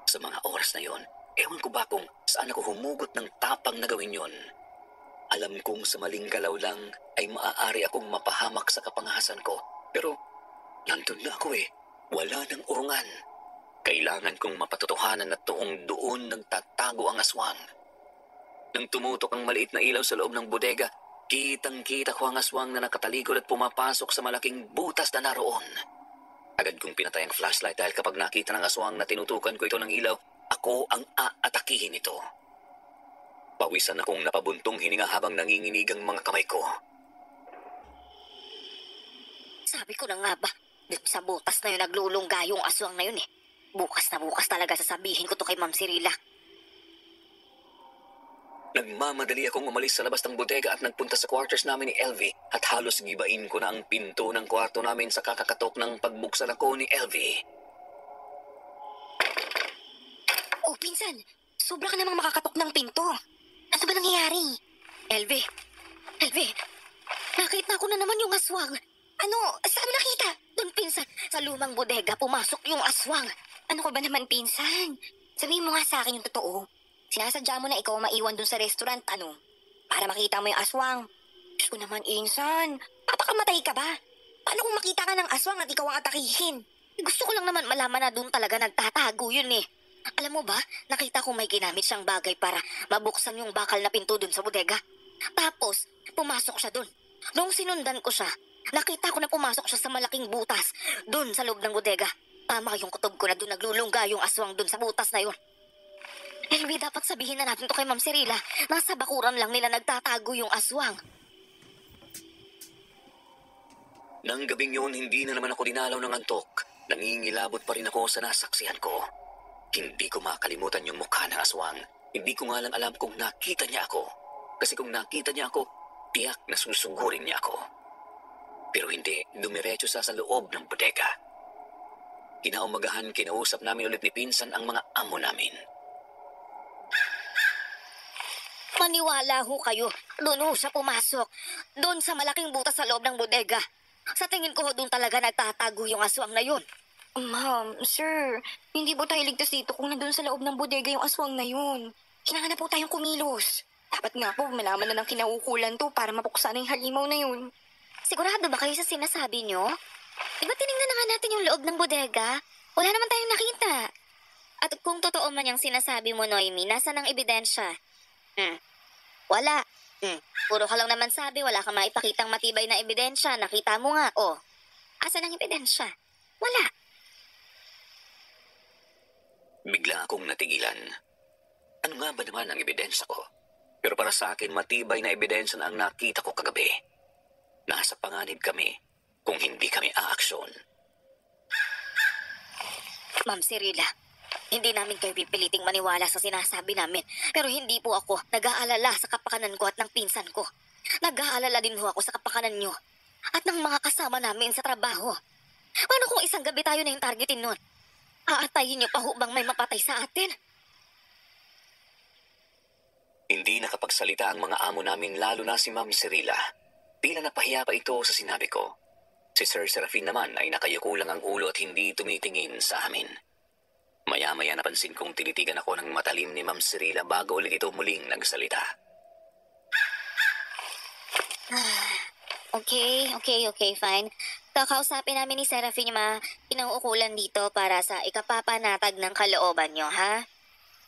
Sa mga oras na yon, ewan ko ba kung saan ako humugot ng tapang na gawin yon. Alam kong sa maling galaw lang ay maaari akong mapahamak sa kapangahasan ko. Pero nandun na ako eh. Wala nang urungan. Kailangan kong mapatotohanan na toong doon nagtatago ang aswang. Nang tumutok ang maliit na ilaw sa loob ng bodega, kitang-kita ko ang aswang na nakatalikod at pumapasok sa malaking butas na naroon. Agad kong pinatay ang flashlight dahil kapag nakita ng aswang na tinutukan ko ito ng ilaw, ako ang aatakihin ito. Pawisan akong napabuntong hininga habang nanginginig ang mga kamay ko. Sabi ko na nga ba, dito sa butas na yun naglulungga yung aswang na yun eh. Bukas na bukas talaga sasabihin ko to kay Ma'am Cirila. Nagmamadali akong umalis sa labas ng bodega at nagpunta sa quarters namin ni Elvie at halos gibain ko na ang pinto ng kwarto namin sa kakakatok ng pagbuksan ako ni Elvie. Oh, pinsan, sobra ka namang makakatok ng pinto. Ano ba nangyayari? Elvie, nakita ko na naman yung aswang. Ano? Saan mo nakita? Doon pinsan, sa lumang bodega pumasok yung aswang. Ano ko ba naman, pinsan? Sabihin mo nga sa akin yung totoo. Sinasadya mo na ikaw maiwan dun sa restaurant, ano? Para makita mo yung aswang. Diyos ko naman, insan. Papakamatay ka ba? Paano kung makita ka ng aswang at ikaw ang atakihin? Gusto ko lang naman malaman na doon talaga nagtatago yun eh. Alam mo ba, nakita ko may ginamit siyang bagay para mabuksan yung bakal na pinto dun sa bodega. Tapos, pumasok siya dun. Nung sinundan ko siya, nakita ko na pumasok siya sa malaking butas dun sa loob ng bodega. Tama yung kutob ko na dun naglulungga yung aswang dun sa butas na yun. Elvie, dapat sabihin na natin to kay Ma'am Cirila. Nasa bakuran lang nila nagtatago yung aswang. Nang gabing yun, hindi na naman ako dinalaw ng antok. Nangingilabot pa rin ako sa nasaksihan ko. Hindi ko makalimutan yung mukha ng aswang. Hindi ko nga lang alam kung nakita niya ako. Kasi kung nakita niya ako, tiyak na susugurin niya ako. Pero hindi, dumiretso sa loob ng bodega. Kinaumagahan, kinausap namin ulit ni Pinsan ang mga amo namin. Maniwala ho kayo. Doon ho siya pumasok. Doon sa malaking butas sa loob ng bodega. Sa tingin ko ho, doon talaga nagtatago yung aswang na yun. Ma'am, sir, hindi po tayo ligtas dito kung nandun sa loob ng bodega yung aswang na yun. Kailangan na po tayong kumilos. Dapat nga po malaman na ng kinauukulan to para mapuksan na yung halimaw na yun. Sigurado ba kayo sa sinasabi nyo? Diba tinignan na nga natin yung loob ng bodega? Wala naman tayong nakita. At kung totoo man yung sinasabi mo, Noemi, nasa ng ebidensya? Wala. Puro ka lang naman sabi, wala kang maipakitang matibay na ebidensya. Nakita mo nga, oh. Asan ang ebidensya? Wala. Bigla akong natigilan. Ano nga ba naman ang ebidensya ko? Pero para sa akin, matibay na ebidensya na ang nakita ko kagabi. Nasa panganib kami kung hindi kami aaksyon. Ma'am Cirila, hindi namin kayo pipiliting maniwala sa sinasabi namin. Pero hindi po ako nag-aalala sa kapakanan ko at ng pinsan ko. Nag-aalala din ho ako sa kapakanan nyo at ng mga kasama namin sa trabaho. Paano kung isang gabi tayo na yung targetin nun? Aatayin nyo pa ho bang may mapatay sa atin? Hindi nakapagsalita ang mga amo namin, lalo na si Ma'am Cirila. Tila napahiya pa ito sa sinabi ko. Si Sir Serafin naman ay nakayuko lang ang ulo at hindi tumitingin sa amin. Maya-maya napansin kong tinitigan ako ng matalim ni Ma'am Cirila bago ulit ito muling nagsalita. Okay, fine. Kakausapin namin ni Serafin yung mga pinauukulan dito para sa ikapapanatag ng kalooban nyo, ha?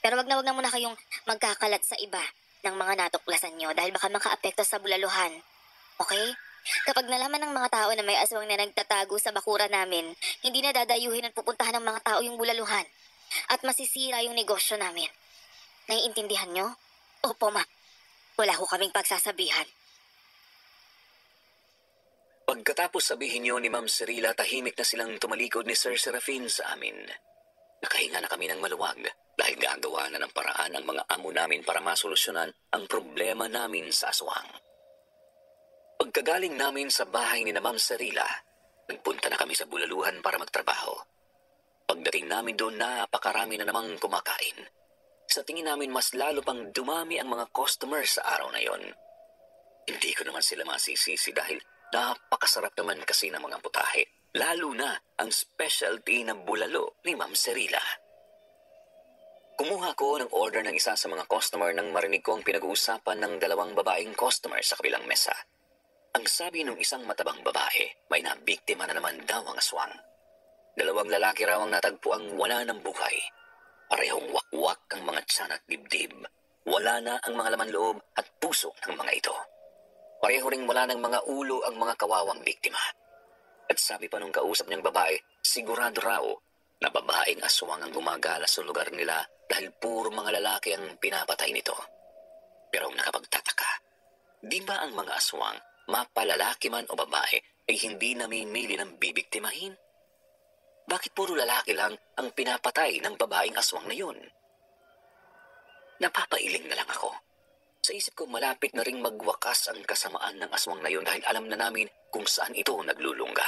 Pero wag na muna kayong magkakalat sa iba ng mga natuklasan nyo dahil baka makaapekto sa bulaluhan. Okay? Kapag nalaman ng mga tao na may aswang na nagtatago sa bakura namin, hindi na dadayuhin at pupuntahan ng mga tao yung bulaluhan at masisira yung negosyo namin. Naiintindihan nyo? Opo, ma. Wala ho kaming pagsasabihan. Pagkatapos sabihin niyo ni Ma'am Cirila, tahimik na silang tumalikod ni Sir Serafin sa amin. Nakahinga na kami ng maluwag dahil gagawa na ng paraan ang mga amo namin para masolusyonan ang problema namin sa aswang. Pagkagaling namin sa bahay ni Ma'am Cirila, nagpunta na kami sa bulaluhan para magtrabaho. Pagdating namin doon, napakarami na namang kumakain. Sa tingin namin, mas lalo pang dumami ang mga customers sa araw na yon. Hindi ko naman sila masisisi dahil napakasarap naman kasi ng mga putahe, lalo na ang specialty ng bulalo ni Ma'am Cirila. Kumuha ko ng order ng isa sa mga customer nang marinig ko ang pinag-uusapan ng dalawang babaeng customer sa kabilang mesa. Ang sabi ng isang matabang babae, may nabiktima na naman daw ang aswang. Dalawang lalaki raw ang natagpuang wala ng buhay. Parehong wakwak ang mga tiyan at dibdib. Wala na ang mga laman loob at puso ng mga ito. Pareho ring wala ng mga ulo ang mga kawawang biktima. At sabi pa nung kausap niyang babae, sigurado raw na babaeng aswang ang gumagala sa lugar nila dahil puro mga lalaki ang pinapatay nito. Pero ang nakapagtataka, di ba ang mga aswang, mapalalaki man o babae, ay hindi namimili ng bibiktimahin? Bakit puro lalaki lang ang pinapatay ng babaeng aswang na yun? Napapailing na lang ako. Sa isip ko, malapit na ring magwakas ang kasamaan ng aswang na yun dahil alam na namin kung saan ito naglulungga.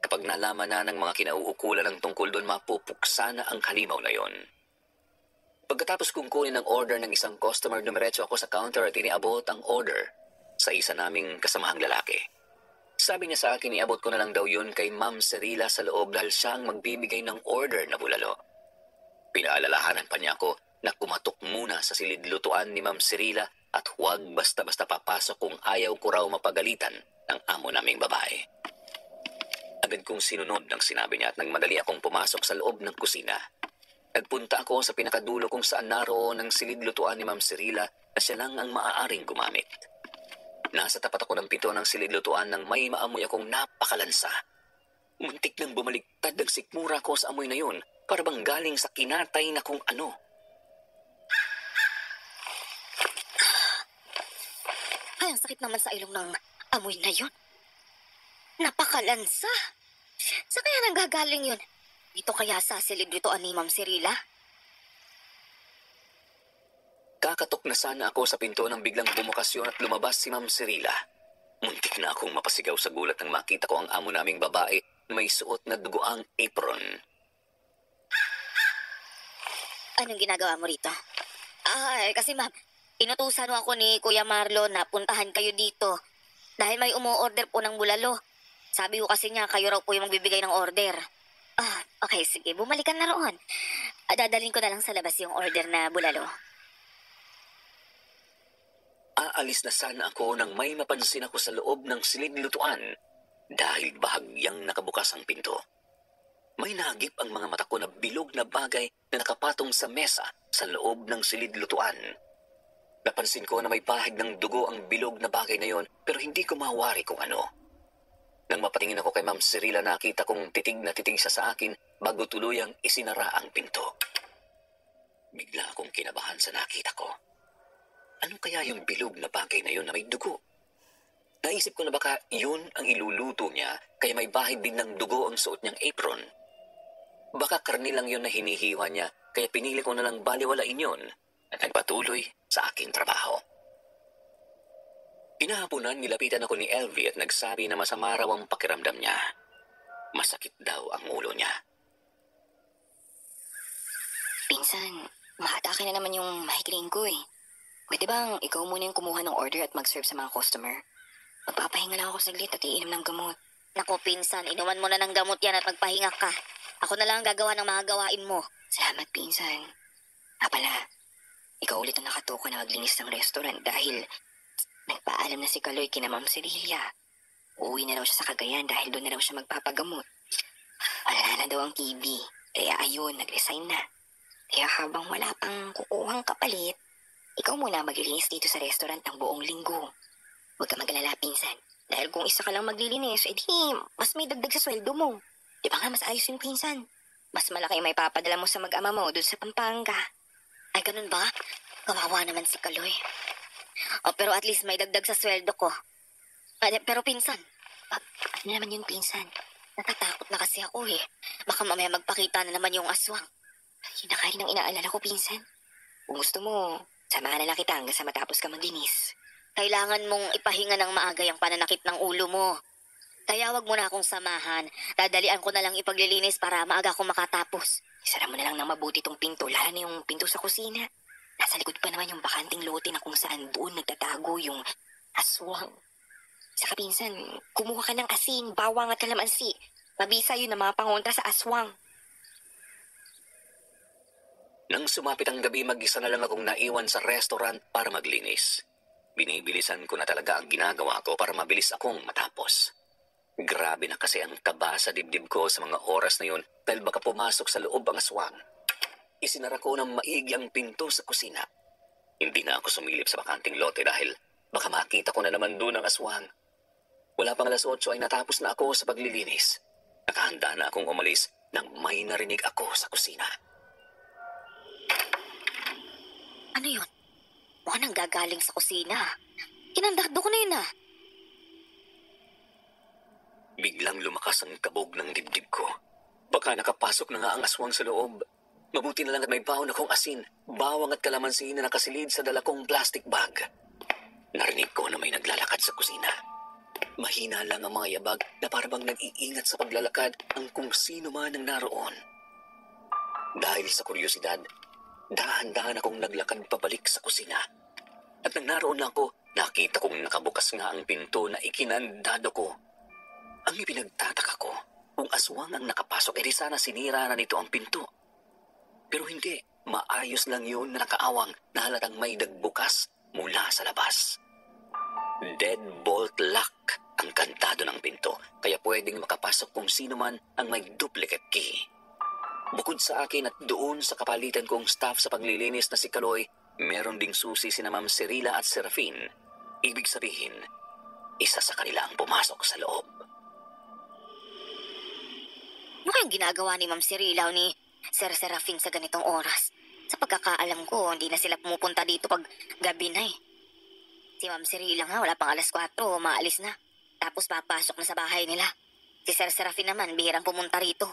Kapag nalaman na ng mga kinauukulan ng tungkol doon, mapupuksa na ang halimaw na yon. Pagkatapos kong kunin ang order ng isang customer, dumiretso ako sa counter at iniabot ang order sa isa naming kasamahang lalaki. Sabi niya sa akin, iabot ko na lang daw yun kay Ma'am Cirila sa loob dahil siya ang magbibigay ng order na bulalo. Pinaalalahanan pa niya ako na kumatok muna sa silid-lutuan ni Ma'am Cirila at huwag basta-basta papasok kung ayaw ko raw mapagalitan ng amo naming babae. Agad kong sinunod ng sinabi niya at nagmadali akong pumasok sa loob ng kusina. Nagpunta ako sa pinakadulo kung saan naroon ang silid-lutuan ni Ma'am Cirila na siya lang ang maaaring gumamit. Nasa tapat ako ng pito ng silid-lutuan nang may maamoy akong napakalansa. Muntik nang bumaliktad ang sikmura ko sa amoy na yun para bang galing sa kinatay na kung ano. Ay, ang sakit naman sa ilong ng amoy na yun. Napakalansa. Sa kaya nanggagaling yun? Dito kaya sa silid-lutuan ni Ma'am Cirila? Kakatok na sana ako sa pinto nang biglang bumukas yun at lumabas si Ma'am Cirila. Muntik na akong mapasigaw sa gulat nang makita ko ang amo naming babae na may suot na dugoang apron. Anong ginagawa mo rito? Kasi ma'am, inutusan mo ako ni Kuya Marlon na puntahan kayo dito. Dahil may umu-order po ng bulalo. Sabi ko kasi niya, kayo raw po yung magbibigay ng order. Okay, sige, bumalik ka na roon. Dadalhin ko na lang sa labas yung order na bulalo. Aalis na sana ako nang may mapansin ako sa loob ng silid lutuan dahil bahagyang nakabukas ang pinto. May nahagip ang mga mata ko na bilog na bagay na nakapatong sa mesa sa loob ng silid lutuan. Napansin ko na may bahid ng dugo ang bilog na bagay na yon pero hindi ko mawari kung ano. Nang mapatingin ako kay Ma'am Cirila, nakita kong titig na titig siya sa akin bago tuluyang isinara ang pinto. Bigla akong kinabahan sa nakita ko. Ano kaya yung bilog na bagay na yon na may dugo? Naisip ko na baka yun ang iluluto niya kaya may bahid din ng dugo ang suot niyang apron. Baka karni lang yun na hinihiwa niya kaya pinili ko na lang baliwalain yun at nagpatuloy sa aking trabaho. Inahapunan, nilapitan ako ni Elvie at nagsabi na masama raw ang pakiramdam niya. Masakit daw ang ulo niya. Pinsan, mahatake na naman yung migraine ko eh. Pwede bang ikaw muna yung kumuha ng order at mag-serve sa mga customer? Magpapahinga lang ako saglit at iinom ng gamot. Naku, pinsan, inuman mo na ng gamot yan at magpahinga ka. Ako na lang ang gagawa ng mga gawain mo. Salamat, pinsan. Pala, ikaw ulit ang nakatuko na maglinis ng restaurant dahil nagpaalam na si Kaloy kina Ma'am Cecilia. Uuwi na raw siya sa Cagayan dahil doon na raw siya magpapagamot. Wala na daw ang TB, kaya ayun, nag-resign na. Kaya habang wala pang kukuhang kapalit, ikaw muna maglilinis dito sa restaurant ng buong linggo. Huwag ka magalala, pinsan. Dahil kung isa ka lang maglilinis, edi mas may dagdag sa sweldo mo. Di ba nga mas ayos yung pinsan? Mas malaki may papadala mo sa mag-ama mo doon sa Pampanga. Ay, ganun ba? Kawawa naman si Kaloy. Pero at least may dagdag sa sweldo ko. Pero pinsan. Ano naman yun, pinsan? Natatakot na kasi ako eh. Baka mamaya magpakita na naman yung aswang. Yun na kayo ang inaalala ko, pinsan. Kung gusto mo, samahan na lang kita hanggang sa matapos ka maglinis. Kailangan mong ipahinga ng maaga yung pananakit ng ulo mo. Kaya wag mo na akong samahan. Dadalian ko na lang ipaglilinis para maaga akong makatapos. Isara mo na lang ng mabuti tong pinto, lalo na yung pinto sa kusina. Nasa likod pa naman yung bakanting lote na kung saan doon nagtatago yung aswang. Saka pinsan, kumuha ka ng asin, bawang at kalamansi. Mabisa yun ang mga pangontra sa aswang. Nang sumapit ang gabi, mag-isa na lang akong naiwan sa restaurant para maglinis. Binibilisan ko na talaga ang ginagawa ko para mabilis akong matapos. Grabe na kasi ang kaba sa dibdib ko sa mga oras na yun dahil baka pumasok sa loob ang aswang. Isinara ko ng maigi ang pinto sa kusina. Hindi na ako sumilip sa bakanting lote dahil baka makita ko na naman doon ang aswang. Wala pang 8:00 ay natapos na ako sa paglilinis. Nakahanda na akong umalis nang may narinig ako sa kusina. Ano yun? Mukhang nanggagaling sa kusina. Kinandado ko na yun ah. Biglang lumakas ang kabog ng dibdib ko. Baka nakapasok na nga ang aswang sa loob. Mabuti na lang at may bawon akong asin, bawang at kalamansi na nakasilid sa dala kong plastic bag. Narinig ko na may naglalakad sa kusina. Mahina lang ang mga yabag na parang nag-iingat sa paglalakad ang kung sino man ang naroon. Dahil sa kuryosidad, dahan-dahan akong naglakad pabalik sa kusina. At nang naroon lang ako, nakita kong nakabukas nga ang pinto na ikinandado ko. Ang ipinagtataka ko, kung aswang ang nakapasok, edi sana sinira na nito ang pinto. Pero hindi, maayos lang yun na nakaawang na halatang may dagbukas mula sa labas. Deadbolt lock ang kantado ng pinto, kaya pwedeng makapasok kung sino man ang may duplicate key. Bukod sa akin at doon sa kapalitan kong staff sa paglilinis na si Kaloy, meron ding susi sina Ma'am Cirila at Serafin. Ibig sabihin, isa sa kanila ang pumasok sa loob. Ano kayang ginagawa ni Ma'am Cirila o ni Sir Serafin sa ganitong oras? Sa pagkakaalam ko, hindi na sila pumupunta dito pag gabi na eh. Si Ma'am Cirila nga, wala pang 4:00, maalis na. Tapos papasok na sa bahay nila. Si Sir Serafin naman, bihirang pumunta rito.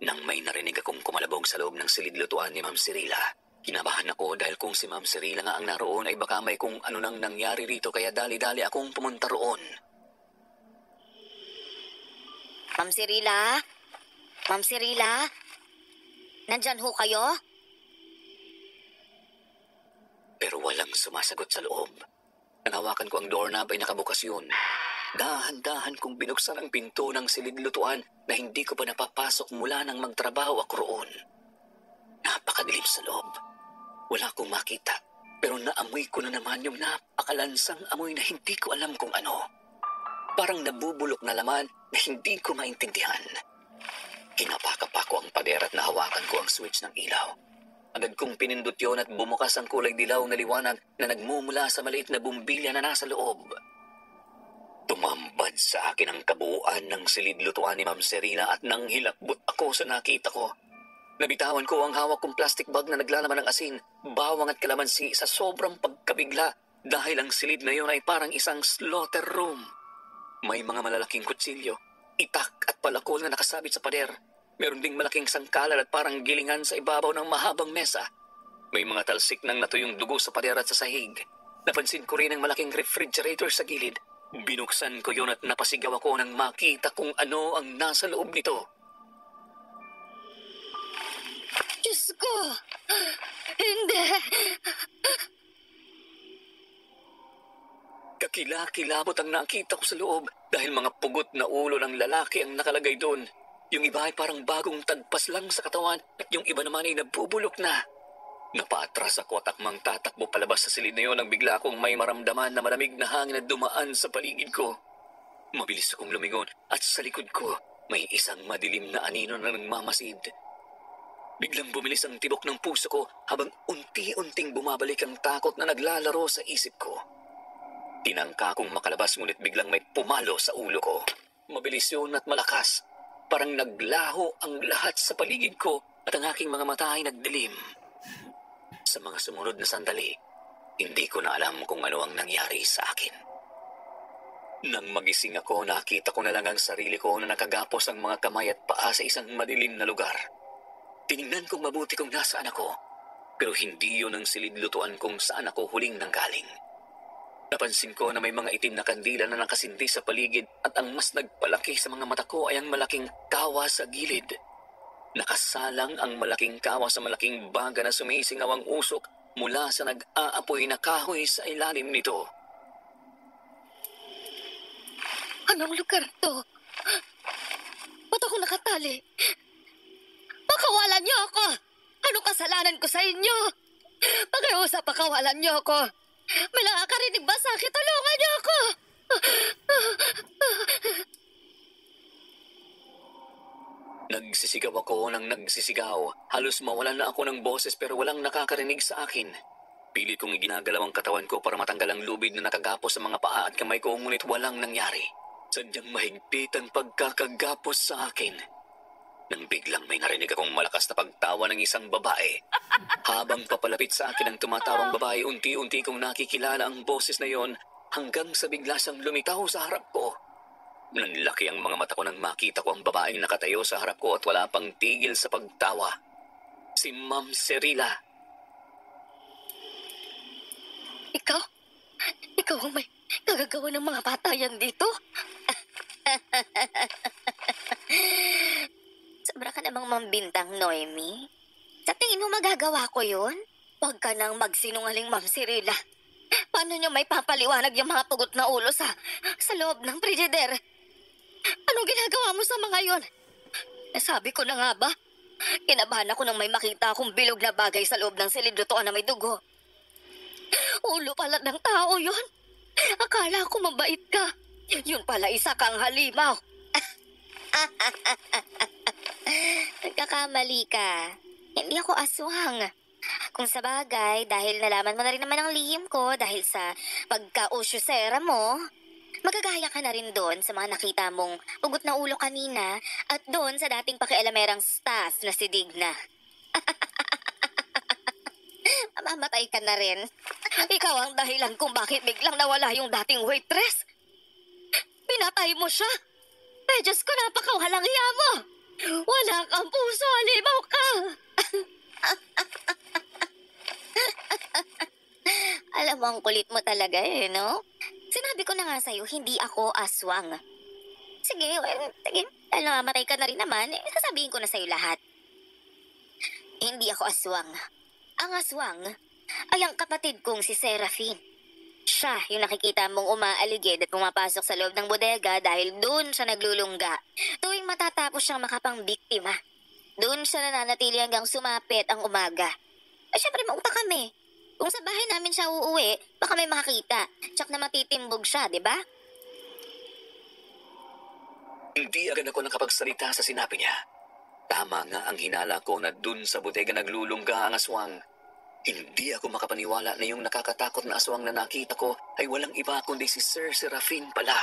Nang may narinig akong kumalabog sa loob ng silid-lutuan ni Ma'am Cirila, kinabahan ako dahil kung si Ma'am Cirila nga ang naroon ay baka may kung ano nang nangyari rito kaya dali-dali akong pumunta roon. Ma'am Cirila? Ma'am Cirila? Nandyan ho kayo? Pero walang sumasagot sa loob. Nanghawakan ko ang doorknob ay nakabukas yun. Dahan-dahan kong binuksan ang pinto ng silid-lutuan na hindi ko pa napapasok mula nang magtrabaho ako roon. Napakadilim sa loob. Wala akong makita. Pero naamoy ko na naman yung napakalansang amoy na hindi ko alam kung ano. Parang nabubulok na laman na hindi ko maintindihan. Kinapakapa ko ang pader at nahawakan ko ang switch ng ilaw. Agad kong pinindot yun at bumukas ang kulay dilaw na liwanag na nagmumula sa maliit na bumbilya na nasa loob. Tumambad sa akin ang kabuuan ng silid-lutuan ni Ma'am Serena at nang hilakbot ako sa nakita ko. Nabitawan ko ang hawak kong plastic bag na naglalaman ng asin, bawang at kalamansi sa sobrang pagkabigla dahil ang silid na yun ay parang isang slaughter room. May mga malalaking kutsilyo, itak at palakol na nakasabit sa pader. Meron ding malaking sangkalan at parang gilingan sa ibabaw ng mahabang mesa. May mga talsik ng natuyong dugo sa pader at sa sahig. Napansin ko rin ang malaking refrigerator sa gilid. Binuksan ko yun at napasigaw ako nang makita kung ano ang nasa loob nito. Diyos ko! Hindi! Kakilakilabot ang nakita ko sa loob dahil mga pugot na ulo ng lalaki ang nakalagay doon. Yung iba ay parang bagong tagpas lang sa katawan at yung iba naman ay nabubulok na. Napaatras ako at akmang tatakbo palabas sa silid na yun nang bigla akong may maramdaman na malamig na hangin na dumaan sa paligid ko. Mabilis akong lumingon at sa likod ko may isang madilim na anino na nagmamasid. Biglang bumilis ang tibok ng puso ko habang unti-unting bumabalik ang takot na naglalaro sa isip ko. Tinangka kong makalabas ngunit biglang may pumalo sa ulo ko. Mabilis yun at malakas. Parang naglaho ang lahat sa paligid ko at ang aking mga mata ay nagdilim. Sa mga sumunod na sandali, hindi ko na alam kung ano ang nangyari sa akin. Nang magising ako, nakita ko na lang ang sarili ko na nakagapos ang mga kamay at paa sa isang madilim na lugar. Tiningnan kong mabuti kung nasaan ako, pero hindi yun ang silid-lutuan kung saan ako huling nanggaling. Napansin ko na may mga itim na kandila na nakasindi sa paligid at ang mas nagpalaki sa mga mata ko ay ang malaking kawa sa gilid. Nakasalang ang malaking kawa sa malaking baga na sumisingaw ang usok mula sa nag-aapoy na kahoy sa ilalim nito. Anong lugar to? Ba't ako nakatali? Pakawalan niyo ako! Anong kasalanan ko sa inyo? Pakiusap, pakawalan niyo ako! May nakakarinig ba sa akin? Tulungan niyo ako! Nagsisigaw ako ng nagsisigaw. Halos mawalan na ako ng boses pero walang nakakarinig sa akin. Pilit kong iginagalaw ang katawan ko para matanggal ang lubid na nakagapos sa mga paa at kamay ko ngunit walang nangyari. Sadyang mahigpit ang pagkakagapos sa akin. Nang biglang may narinig akong malakas na pagtawa ng isang babae. Habang papalapit sa akin ang tumatawang babae, unti-unti kong nakikilala ang boses na yon hanggang sa bigla siyang lumitaw sa harap ko. Nanlaki ang mga mata ko nang makita ko ang babaeng nakatayo sa harap ko at wala pang tigil sa pagtawa. Si Ma'am Serila. Ikaw? Ikaw ang may kagagawa ng mga patayan dito? Sobra ka namang mambintang, Noemi. Sa tingin mo magagawa ko yun? Huwag ka nang magsinungaling, Ma'am Serila. Paano nyo may papaliwanag yung mga pugot na ulo sa loob ng frigider? Anong ginagawa mo sa mga yon? Nasabi ko na nga ba? Kinabahan ako nang may makita akong bilog na bagay sa loob ng silid-lutuan na may dugo. Ulo pala ng tao yon. Akala ko mabait ka. Yun pala isa kang halimaw. Nagkakamali ka. Hindi ako aswang. Kung sa bagay, dahil nalaman mo na rin naman ang lihim ko dahil sa pagka-usyusera mo, magagaya ka na rin doon sa mga nakita mong ugot na ulo kanina at doon sa dating pakialamerang staff na si Digna. Mamamatay ka na rin. Ikaw ang dahilan kung bakit biglang nawala yung dating waitress. Pinatay mo siya. Eh, Diyos ko, napakawalang hiya mo. Wala kang puso, halimaw ka. Alam mo, ang kulit mo talaga no? Sinabi ko na nga sa'yo, hindi ako aswang. Sige, dahil namamatay ka na rin naman, sasabihin ko na sa'yo lahat. Hindi ako aswang. Ang aswang ay ang kapatid kong si Serafin. Siya yung nakikita mong umaaligid at pumapasok sa loob ng bodega dahil doon siya naglulungga. Tuwing matatapos siyang makapangbiktima, doon siya nananatili hanggang sumapit ang umaga. Syempre mauta kami. Kung sa bahay namin siya uuwi, baka may makakita. Tsak na matitimbog siya, di ba? Hindi agad ako nakapagsalita sa sinabi niya. Tama nga ang hinala ko na dun sa bodega naglulungga ang aswang. Hindi ako makapaniwala na yung nakakatakot na aswang na nakita ko ay walang iba kundi si Sir Serafin pala.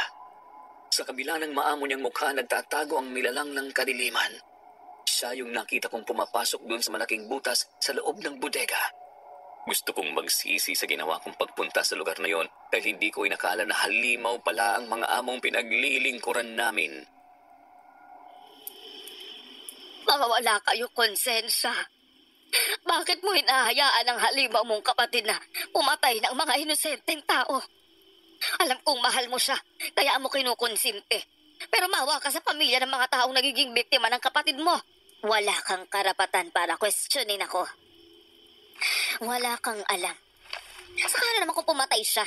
Sa kabila ng maamo niyang mukha, nagtatago ang nilalang ng kadiliman. Siya yung nakita kong pumapasok dun sa malaking butas sa loob ng bodega. Gusto kong magsisi sa ginawa kong pagpunta sa lugar na yon dahil hindi ko inakala na halimaw pala ang mga among pinaglilingkuran namin. Mawawala kayo konsensya. Bakit mo hinahayaan ang halimaw mong kapatid na pumatay ng mga inosenteng tao? Alam kong mahal mo siya, kaya mo kinukonsinte. Pero maawa ka sa pamilya ng mga taong nagiging biktima ng kapatid mo. Wala kang karapatan para questionin ako. Wala kang alam. Saka na naman kung pumatay siya.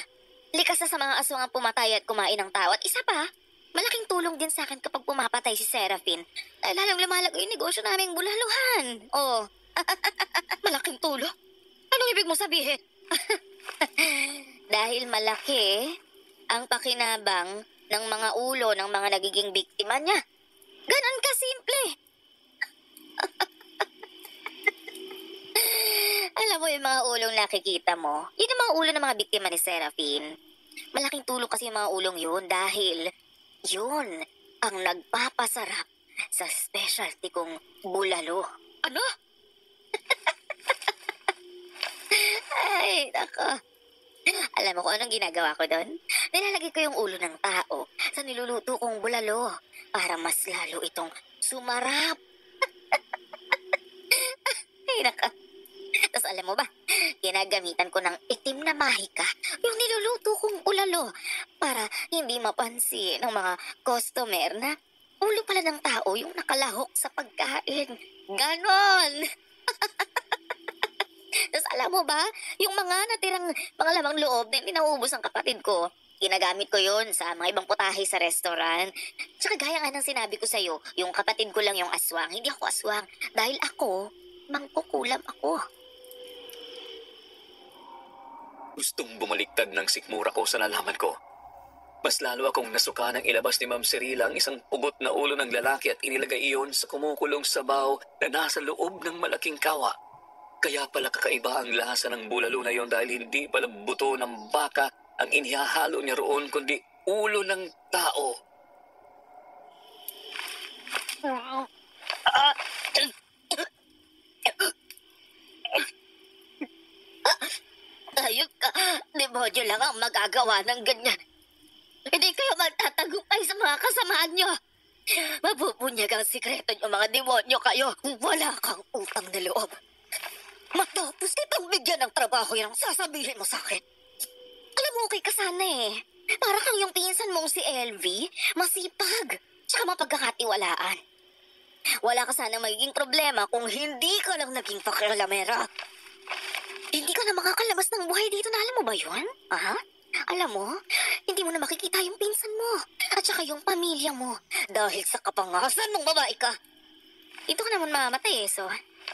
Likas na sa mga aswang ang pumatay at kumain ng tao. At isa pa, malaking tulong din sa akin kapag pumapatay si Serafin. Dahil lalong lumalago yung negosyo naming bulaluhan. Oh, malaking tulong? Anong ibig mo sabihin? Dahil malaki ang pakinabang ng mga ulo ng mga nagiging biktima niya. Ganon kasimple. Alam mo yung mga ulong nakikita mo, yun yung mga ulo ng mga biktima ni Serafin. Malaking tulong kasi yung mga ulong yun dahil yun ang nagpapasarap sa specialty kong bulalo. Ano? Ay, nako. Alam mo kung anong ginagawa ko doon? Nilalagay ko yung ulo ng tao sa niluluto kong bulalo para mas lalo itong sumarap. Ay, nako. Tapos alam mo ba, ginagamitan ko ng itim na mahika yung niluluto kong bulalo para hindi mapansin ng mga customer na ulo pala ng tao yung nakalahok sa pagkain. Ganon! Tapos alam mo ba, yung mga natirang mga lamang loob na inaubos ng kapatid ko, ginagamit ko yun sa mga ibang putahe sa restaurant. Tsaka gaya nga ng sinabi ko sa'yo, yung kapatid ko lang yung aswang, hindi ako aswang. Dahil ako, mangkukulam ako. Gustong bumaliktad ng sikmura ko sa nalaman ko. Mas lalo akong nasuka ng ilabas ni Ma'am Cirila ang isang pugot na ulo ng lalaki at inilagay iyon sa kumukulong sabaw na nasa loob ng malaking kawa. Kaya pala kakaiba ang lasa ng bulalo na yon dahil hindi pala buto ng baka ang inihahalo niya roon kundi ulo ng tao. Ayok ka, demonyo lang ang magagawa ng ganyan. Hindi kayo magtatagumpay sa mga kasamaan nyo. Mabubunyag ang sikreto nyo mga demonyo kayo. Wala kang utang na loob. Matapos kitang bigyan ng trabaho yan ang sasabihin mo sa akin. Alam mo, okay ka sana eh. Para kang yung pinsan mong si LV, masipag, tsaka mapagkakatiwalaan. Wala ka sana magiging problema kung hindi ka lang naging pakialamera. Hindi ka na makakalabas ng buhay dito na alam mo ba yun? Ha? Alam mo, hindi mo na makikita yung pinsan mo at saka yung pamilya mo dahil sa kapangasan mong babae ka. Dito ka naman mamamatay eh, so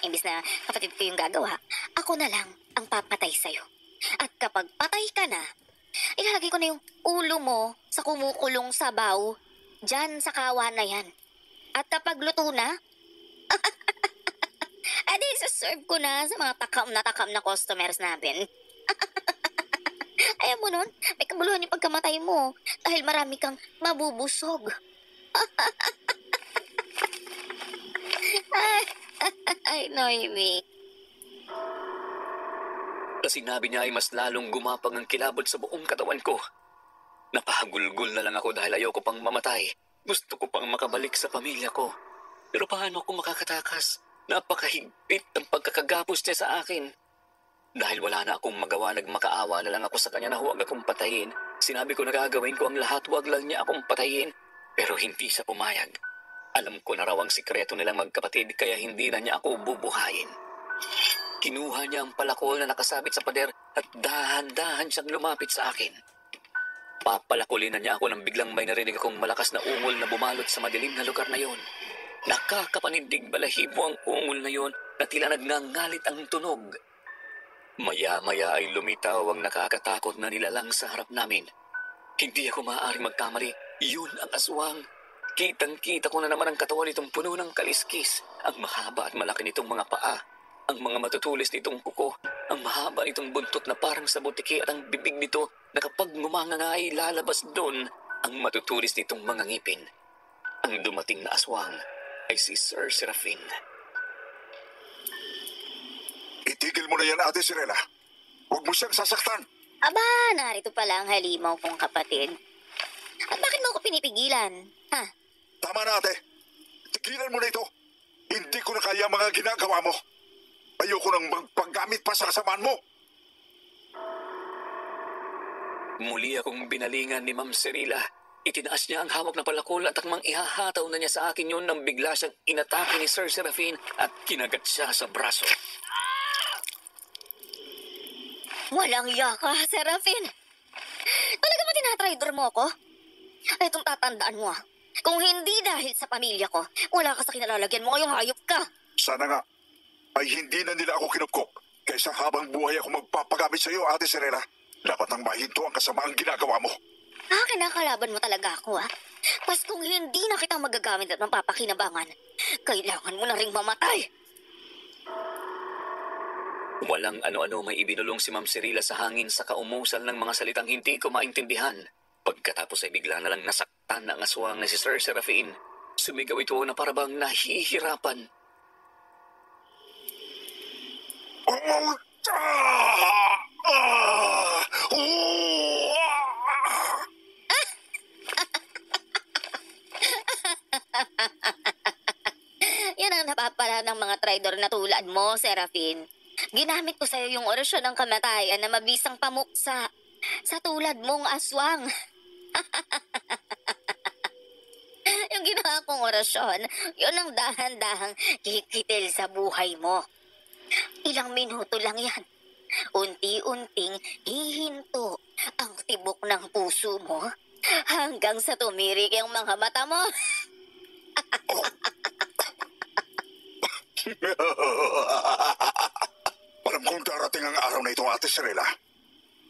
imbis na kapatid ko yung gagawa, ako na lang ang papatay sa'yo. At kapag patay ka na, ilalagay ko na yung ulo mo sa kumukulong sabaw dyan sa kawa na yan. At kapag luto na, edi saserve ko na sa mga takam na customers natin. Ayaw mo nun, may kabuluhan yung pagkamatay mo dahil marami kang mabubusog. Ay, Noemi. Sa sinabi niya ay mas lalong gumapang ang kilabot sa buong katawan ko. Napahagulgol na lang ako dahil ayoko pang mamatay. Gusto ko pang makabalik sa pamilya ko. Pero paano ako makakatakas? Napakahigpit ang pagkakagapos niya sa akin. Dahil wala na akong magawa, nagmakaawa na lang ako sa kanya na huwag akong patayin. Sinabi ko na gagawin ko ang lahat, huwag lang niya akong patayin. Pero hindi siya pumayag. Alam ko na raw ang sikreto nilang magkapatid kaya hindi na niya ako bubuhayin. Kinuha niya ang palakol na nakasabit sa pader at dahan-dahan siyang lumapit sa akin. Papalakulin na niya ako nang biglang may narinig akong malakas na ungol na bumalot sa madilim na lugar na yon. Nakakapanindig balahibo ang ungol na yon na tila nagngangalit ang tunog. Maya-maya ay lumitaw ang nakakatakot na nilalang sa harap namin. Hindi ako maaaring magkamali. Yun ang aswang. Kitang-kita ko na naman ang katawan nitong puno ng kaliskis. Ang mahaba at malaki nitong mga paa. Ang mga matutulis nitong kuko. Ang mahaba nitong buntot na parang sa butiki at ang bibig nito na kapag ngumanga nga ay lalabas doon ang matutulis nitong mga ngipin. Ang dumating na aswang ay si Sir Serafin. Itigil mo na yan, Ate Sirela. Huwag mo siyang sasaktan. Aba, narito pala ang halimaw kong kapatid. At bakit mo ako pinipigilan? Ha? Tama na, Ate. Tigilan mo na ito. Hindi ko na kaya ang mga ginagawa mo. Ayoko nang magpaggamit pa sa kasamaan mo. Muli akong binalingan ni Ma'am Cirila. Itinaas niya ang hawak na palakol at akmang ihahataw na niya sa akin yun nang bigla siyang inatake ni Sir Serafin at kinagat siya sa braso. Walang iya ka, Serafin. Talaga ba tinatraidor mo ako? Itong tatandaan mo ah. Kung hindi dahil sa pamilya ko, wala ka sa kinalalagyan mo ngayong hayop ka. Sana nga ay hindi na nila ako kinupkop. Kaysa habang buhay ako magpapagamit sa iyo, Ate Sirela. Dapat nang mahinto ang kasamaang ginagawa mo. Kinakalaban mo talaga ako ah. Pas kung hindi na kita magagamit at mapapakinabangan, kailangan mo na ring mamatay. Walang ano-ano may ibinulong si Ma'am Cirila sa hangin sa kaumusal ng mga salitang hindi ko maintindihan. Pagkatapos ay bigla na lang nasaktan ng aswang na si Sir Serafin. Sumigaw ito na parabang nahihirapan. Yan ang napapala ng mga traidor na tulad mo, Serafin. Ginamit ko sa'yo yung orasyon ng kamatayan na mabisang pamuksa sa tulad mong aswang. Yung ginawa kong orasyon, yun ang dahan-dahang kikitil sa buhay mo. Ilang minuto lang yan. Unti-unting hihinto ang tibok ng puso mo hanggang sa tumirik yung mga mata mo. Alam kong darating ang araw na ito, Ate Sirela.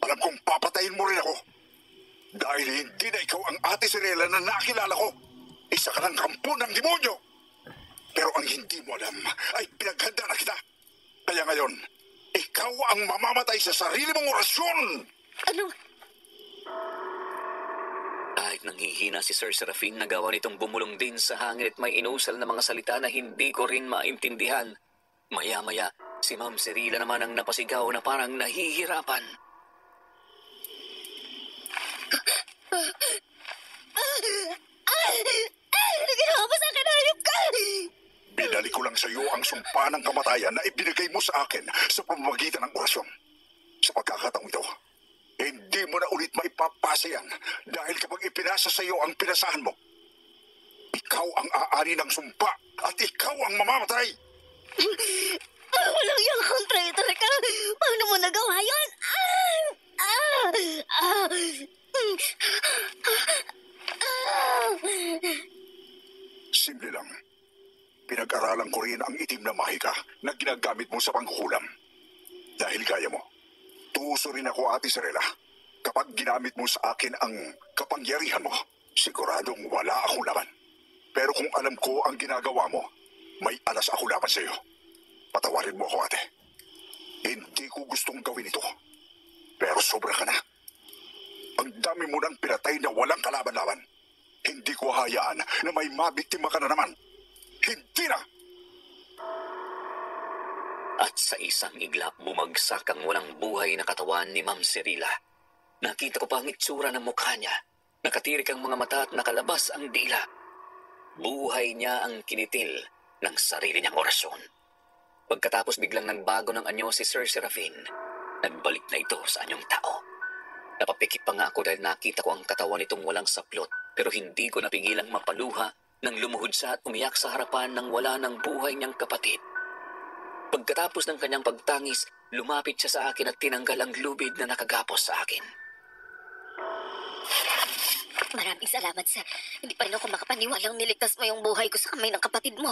Alam kong papatayin mo rin ako. Dahil hindi na ikaw ang Ate Sirela na nakilala ko. Isa ka ng kampo ng demonyo. Pero ang hindi mo alam ay pinaghanda na kita. Kaya ngayon, ikaw ang mamamatay sa sarili mong orasyon. Anong... Kahit nanghihina si Sir Serafin, nagawa nitong bumulong din sa hangin at may inusal na mga salita na hindi ko rin maintindihan. Maya-maya, si Ma'am Cirila naman ang napasigaw na parang nahihirapan. Ano ginawa mo sa akin, hayop ka? Binalik ko lang sa iyo ang sumpa ng kamatayan na ibinigay mo sa akin sa pamamagitan ng orasyon. Sa pagkakataong ito, hindi mo na ulit maipapasa yan dahil kapag ipinasa sa iyo ang pinasahan mo, ikaw ang aari ng sumpa at ikaw ang mamamatay. Walang yung kong traitor ka. Paano mo nagawa yun? Simple lang. Pinag-aralan ko rin ang itim na mahika na ginagamit mo sa pangkukulam. Dahil gaya mo, tuso rin ako, Ate Sirela. Kapag ginamit mo sa akin ang kapangyarihan mo, siguradong wala akong laban. Pero kung alam ko ang ginagawa mo, may alas ako laban sa iyo. Patawarin mo ako, ate. Hindi ko gustong gawin ito. Pero sobra ka na. Ang dami mo nang pinatay na walang kalaban-laban. Hindi ko hayaan na may mabiktima ka na naman. Hindi na! At sa isang iglap bumagsak ang walang buhay na katawan ni Ma'am Cirila. Nakita ko pa ang itsura ng mukha niya. Nakatirik ang mga mata at nakalabas ang dila. Buhay niya ang kinitil ng sarili niyang orasyon. Pagkatapos biglang nagbago ng anyo si Sir Serafin, nagbalik na ito sa anyong tao. Napapikit pa nga ako dahil nakita ko ang katawan nitong walang saplot, pero hindi ko napigilang mapaluha nang lumuhod siya at umiyak sa harapan ng wala ng buhay niyang kapatid. Pagkatapos ng kanyang pagtangis, lumapit siya sa akin at tinanggal ang lubid na nakagapos sa akin. Maraming salamat, sir. Hindi pa rin ako makapaniwalang niligtas mo yung buhay ko sa kamay ng kapatid mo.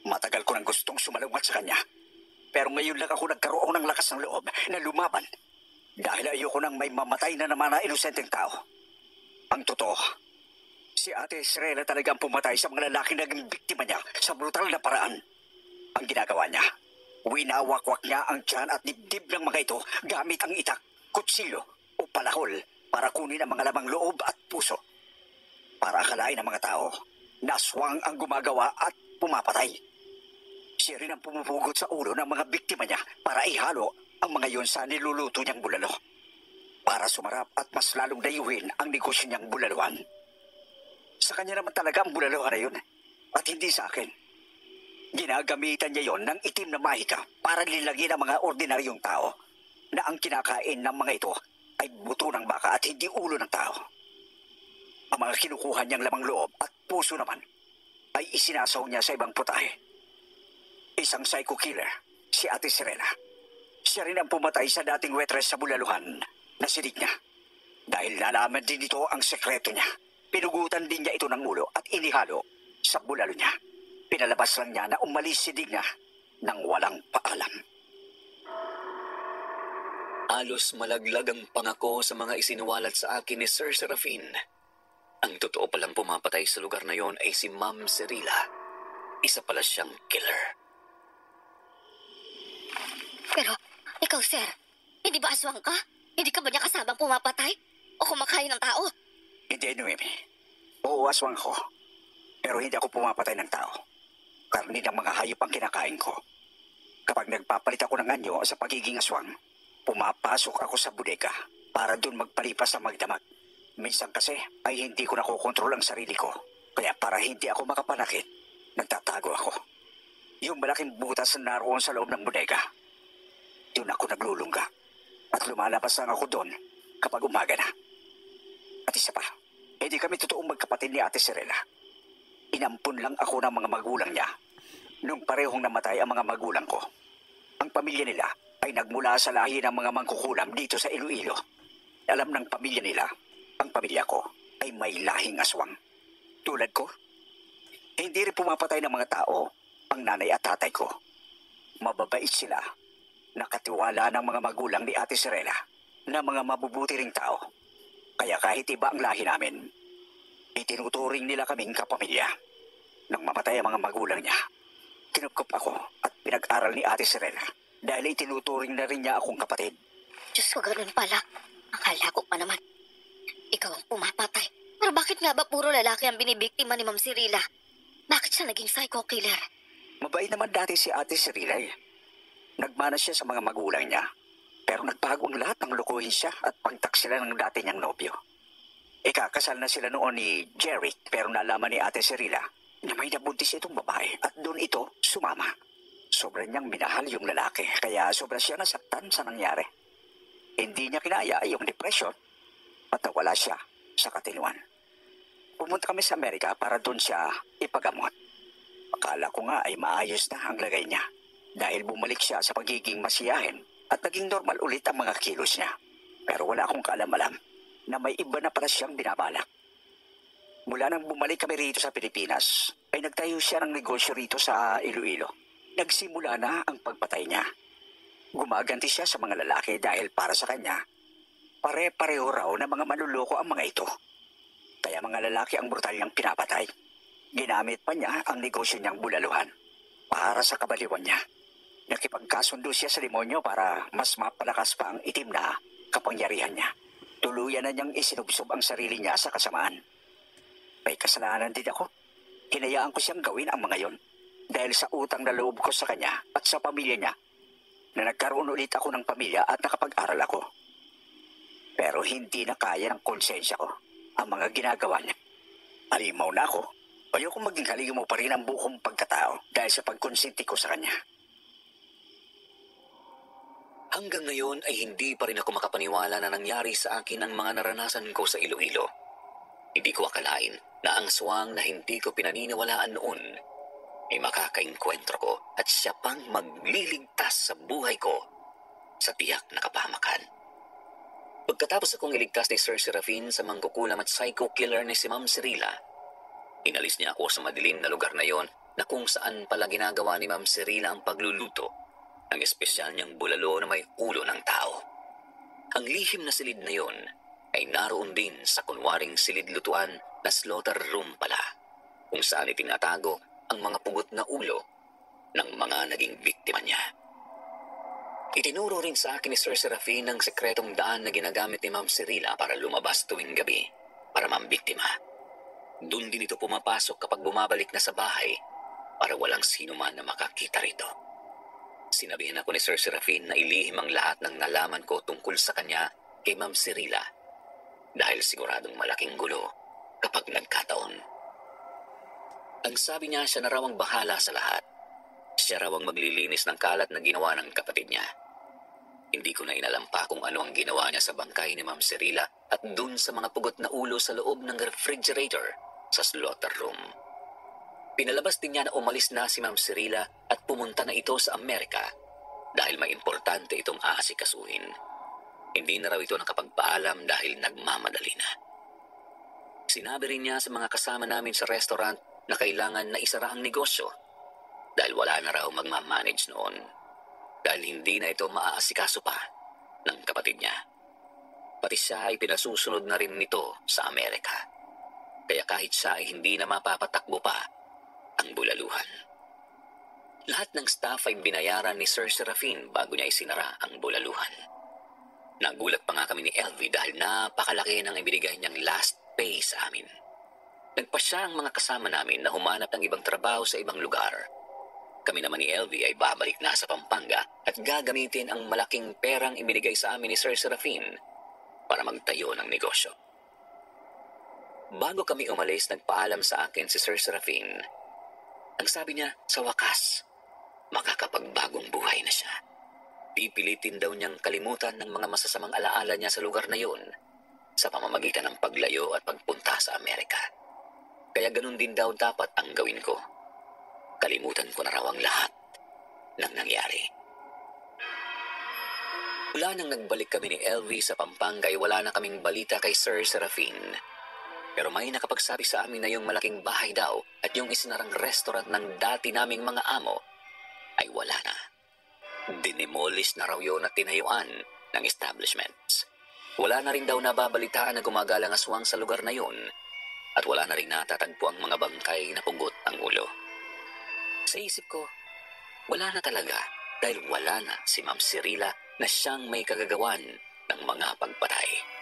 Matagal ko nang gustong sumalungat sa kanya. Pero ngayon lang ako nagkaroon ng lakas ng loob na lumaban. Dahil ayoko nang may mamatay na naman na inosenteng tao. Ang totoo, si Ate Estrella talagang pumatay sa mga lalaking naging biktima niya sa brutal na paraan. Ang ginagawa niya, winawakwak niya ang tiyan at dibdib ng mga ito gamit ang itak, kutsilyo o palahol para kunin ang mga lamang loob at puso. Para akalain ng mga tao na aswang ang gumagawa at pumapatay. Siya rin ang pumupugot sa ulo ng mga biktima niya para ihalo ang mga yon sa niluluto niyang bulalo. Para sumarap at mas lalong dayuhin ang negosyo niyang bulaluan. Sa kanya naman talaga ang bulaluan na yun at hindi sa akin. Ginagamitan niya yon ng itim na mahika para lilagyan ang mga ordinaryong tao na ang kinakain ng mga ito ay buto ng baka at hindi ulo ng tao. Ang mga kinukuha niyang lamang loob at puso naman ay isinasaw niya sa ibang putahe. Isang psycho killer, si Ate Serena. Siya rin ang pumatay sa dating waitress sa bulaluhan na si Digna. Dahil nalaman din ito ang sekreto niya. Pinugutan din niya ito ng ulo at inihalo sa bulalo niya. Pinalabas lang niya na umalis si Digna nang walang paalam. Halos malaglag ang pangako sa mga isinuwalat sa akin ni Sir Serafin. Ang totoo palang pumapatay sa lugar na yon ay si Ma'am Cirila. Isa pala siyang killer. Pero, ikaw, sir, hindi ba aswang ka? Hindi ka ba niya kasabang pumapatay? O kumakain ng tao? Hindi, Noemi. Oo, aswang ako. Pero hindi ako pumapatay ng tao. Karni ng mga hayop ang kinakain ko. Kapag nagpapalit ako ng anyo sa pagiging aswang, pumapasok ako sa bodega para doon magpalipas ng magdamag. Minsan kasi ay hindi ko nakokontrol ang sarili ko. Kaya para hindi ako makapanakit, nagtatago ako. Yung malaking butas na naroon sa loob ng bodega, doon ako naglulungga. At lumalabas lang ako doon kapag umaga na. At isa pa, hindi kami totoong magkapatid ni Ate Serena. Inampun lang ako ng mga magulang niya nung parehong namatay ang mga magulang ko. Ang pamilya nila ay nagmula sa lahi ng mga mangkukulam dito sa Iloilo. Alam ng pamilya nila, ang pamilya ko ay may lahing aswang. Tulad ko, hindi rin pumapatay ng mga tao ang nanay at tatay ko. Mababait sila, nakatiwala ng mga magulang ni Ate Serena na mga mabubuti ring tao. Kaya kahit iba ang lahi namin, itinuturing nila kaming kapamilya. Nang mamatay ang mga magulang niya, kinupkup ako at pinag-aral ni Ate Serena dahil itinuturing na rin niya akong kapatid. Diyos ko, ganun pala. Akala ko pa naman. Ikaw ang pumapatay. Pero bakit nga ba puro lalaki ang binibiktima ni Ma'am Cirila? Bakit siya naging psycho killer? Mabait naman dati si Ate Serena eh. Nagmana siya sa mga magulang niya. Pero nagbago ang lahat ng lukuhin siya at pagtak sila ng dati niyang nobyo. Ikakasal na sila noon ni Jeric pero nalaman ni Ate Serila na may nabuntis itong babae at doon ito sumama. Sobrang niyang minahal yung lalaki kaya sobrang siya nasaktan sa nangyari. Hindi niya kinaya yung depression at nawala siya sa katinuan. Pumunta kami sa Amerika para doon siya ipagamot. Akala ko nga ay maayos na ang lagay niya dahil bumalik siya sa pagiging masiyahin at naging normal ulit ang mga kilos niya. Pero wala akong kaalam-alam na may iba na pala siyang binabalak. Mula nang bumalik kami rito sa Pilipinas, ay nagtayo siya ng negosyo rito sa Iloilo. Nagsimula na ang pagpatay niya. Gumaganti siya sa mga lalaki dahil para sa kanya, pare-pareho raw na mga manluloko ang mga ito. Kaya mga lalaki ang brutal niyang pinapatay. Ginamit pa niya ang negosyo niyang bulaluhan para sa kabaliwan niya. Nakipagkasundo siya sa demonyo para mas mapalakas pa ang itim na kapangyarihan niya. Tuluyan na niyang isinubsob ang sarili niya sa kasamaan. May kasalanan din ako. Hinayaan ko siyang gawin ang mga yon dahil sa utang na loob ko sa kanya at sa pamilya niya na nagkaroon ulit ako ng pamilya at nakapag-aral ako. Pero hindi na kaya ng konsensya ko ang mga ginagawa niya. Alimaw na ako. Ayoko maging halimaw pa rin ang buong pagkatao dahil sa pagkonsinti ko sa kanya. Hanggang ngayon ay hindi pa rin ako makapaniwala na nangyari sa akin ang mga naranasan ko sa Iloilo. Hindi ko akalain na ang aswang na hindi ko pinaniniwalaan noon ay makakaengkwentro ko at siya pang magliligtas sa buhay ko sa tiyak na kapahamakan. Pagkatapos akong iligtas ni Sir Serafin sa mangkukulam at psycho killer ni si Ma'am Cirila, inalis niya ako sa madilim na lugar na yon na kung saan pala ginagawa ni Ma'am Cirila ang pagluluto ng espesyal niyang bulalo na may ulo ng tao. Ang lihim na silid na yon ay naroon din sa kunwaring silid lutuan na slaughter room pala, kung saan itinatago ang mga pugot na ulo ng mga naging biktima niya. Itinuro rin sa akin ni Sir Serafin ang sekretong daan na ginagamit ni Ma'am Cirila para lumabas tuwing gabi para mambiktima. Doon din ito pumapasok kapag bumabalik na sa bahay para walang sino man na makakita rito. Sinabihan ako ni Sir Serafin na ilihim ang lahat ng nalaman ko tungkol sa kanya kay Ma'am Cirila dahil siguradong malaking gulo kapag nagkataon. Ang sabi niya, siya na raw ang bahala sa lahat. Siya raw ang maglilinis ng kalat na ginawa ng kapatid niya. Hindi ko na inalam pa kung ano ang ginawa niya sa bangkay ni Ma'am Cirila at dun sa mga pugot na ulo sa loob ng refrigerator sa slaughter room. Pinalabas din niya na umalis na si Ma'am Cirila at pumunta na ito sa Amerika dahil may importante itong aasikasuhin. Hindi na raw ito nakapagpaalam dahil nagmamadali na. Sinabi rin niya sa mga kasama namin sa restaurant na kailangan na isara ang negosyo dahil wala na raw magmamanage noon dahil hindi na ito maaasikaso pa ng kapatid niya. Pati siya ay pinasusunod na rin nito sa Amerika. Kaya kahit siya ay hindi na mapapatakbo pa ang bulaluhan. Lahat ng staff ay binayaran ni Sir Serafin bago niya isinara ang bulaluhan. Nagulat pa nga kami ni LV dahil napakalaki ng ibinigay niyang last pay sa amin. Nagpasya ang mga kasama namin na humanap ng ibang trabaho sa ibang lugar. Kami naman ni LV ay babalik na sa Pampanga at gagamitin ang malaking perang ibinigay sa amin ni Sir Serafin para magtayo ng negosyo. Bago kami umalis, nagpaalam sa akin si Sir Serafin. Ang sabi niya, sa wakas, makakapagbagong buhay na siya. Pipilitin daw niyang kalimutan ng mga masasamang alaala niya sa lugar na yun sa pamamagitan ng paglayo at pagpunta sa Amerika. Kaya ganun din daw dapat ang gawin ko. Kalimutan ko na raw ang lahat ng nangyari. Mula nang nagbalik kami ni LV sa Pampanga ay wala na kaming balita kay Sir Serafin. Pero may nakapagsabi sa amin na yung malaking bahay daw at yung isinarang restaurant ng dati naming mga amo ay wala na. Dinemolish na raw yun at tinayuan ng establishments. Wala na rin daw nababalitaan na gumagalang aswang sa lugar na yun at wala na rin natatagpo ang mga bangkay na pugot ang ulo. Sa isip ko, wala na talaga dahil wala na si Ma'am Cirila na siyang may kagagawan ng mga pagpatay.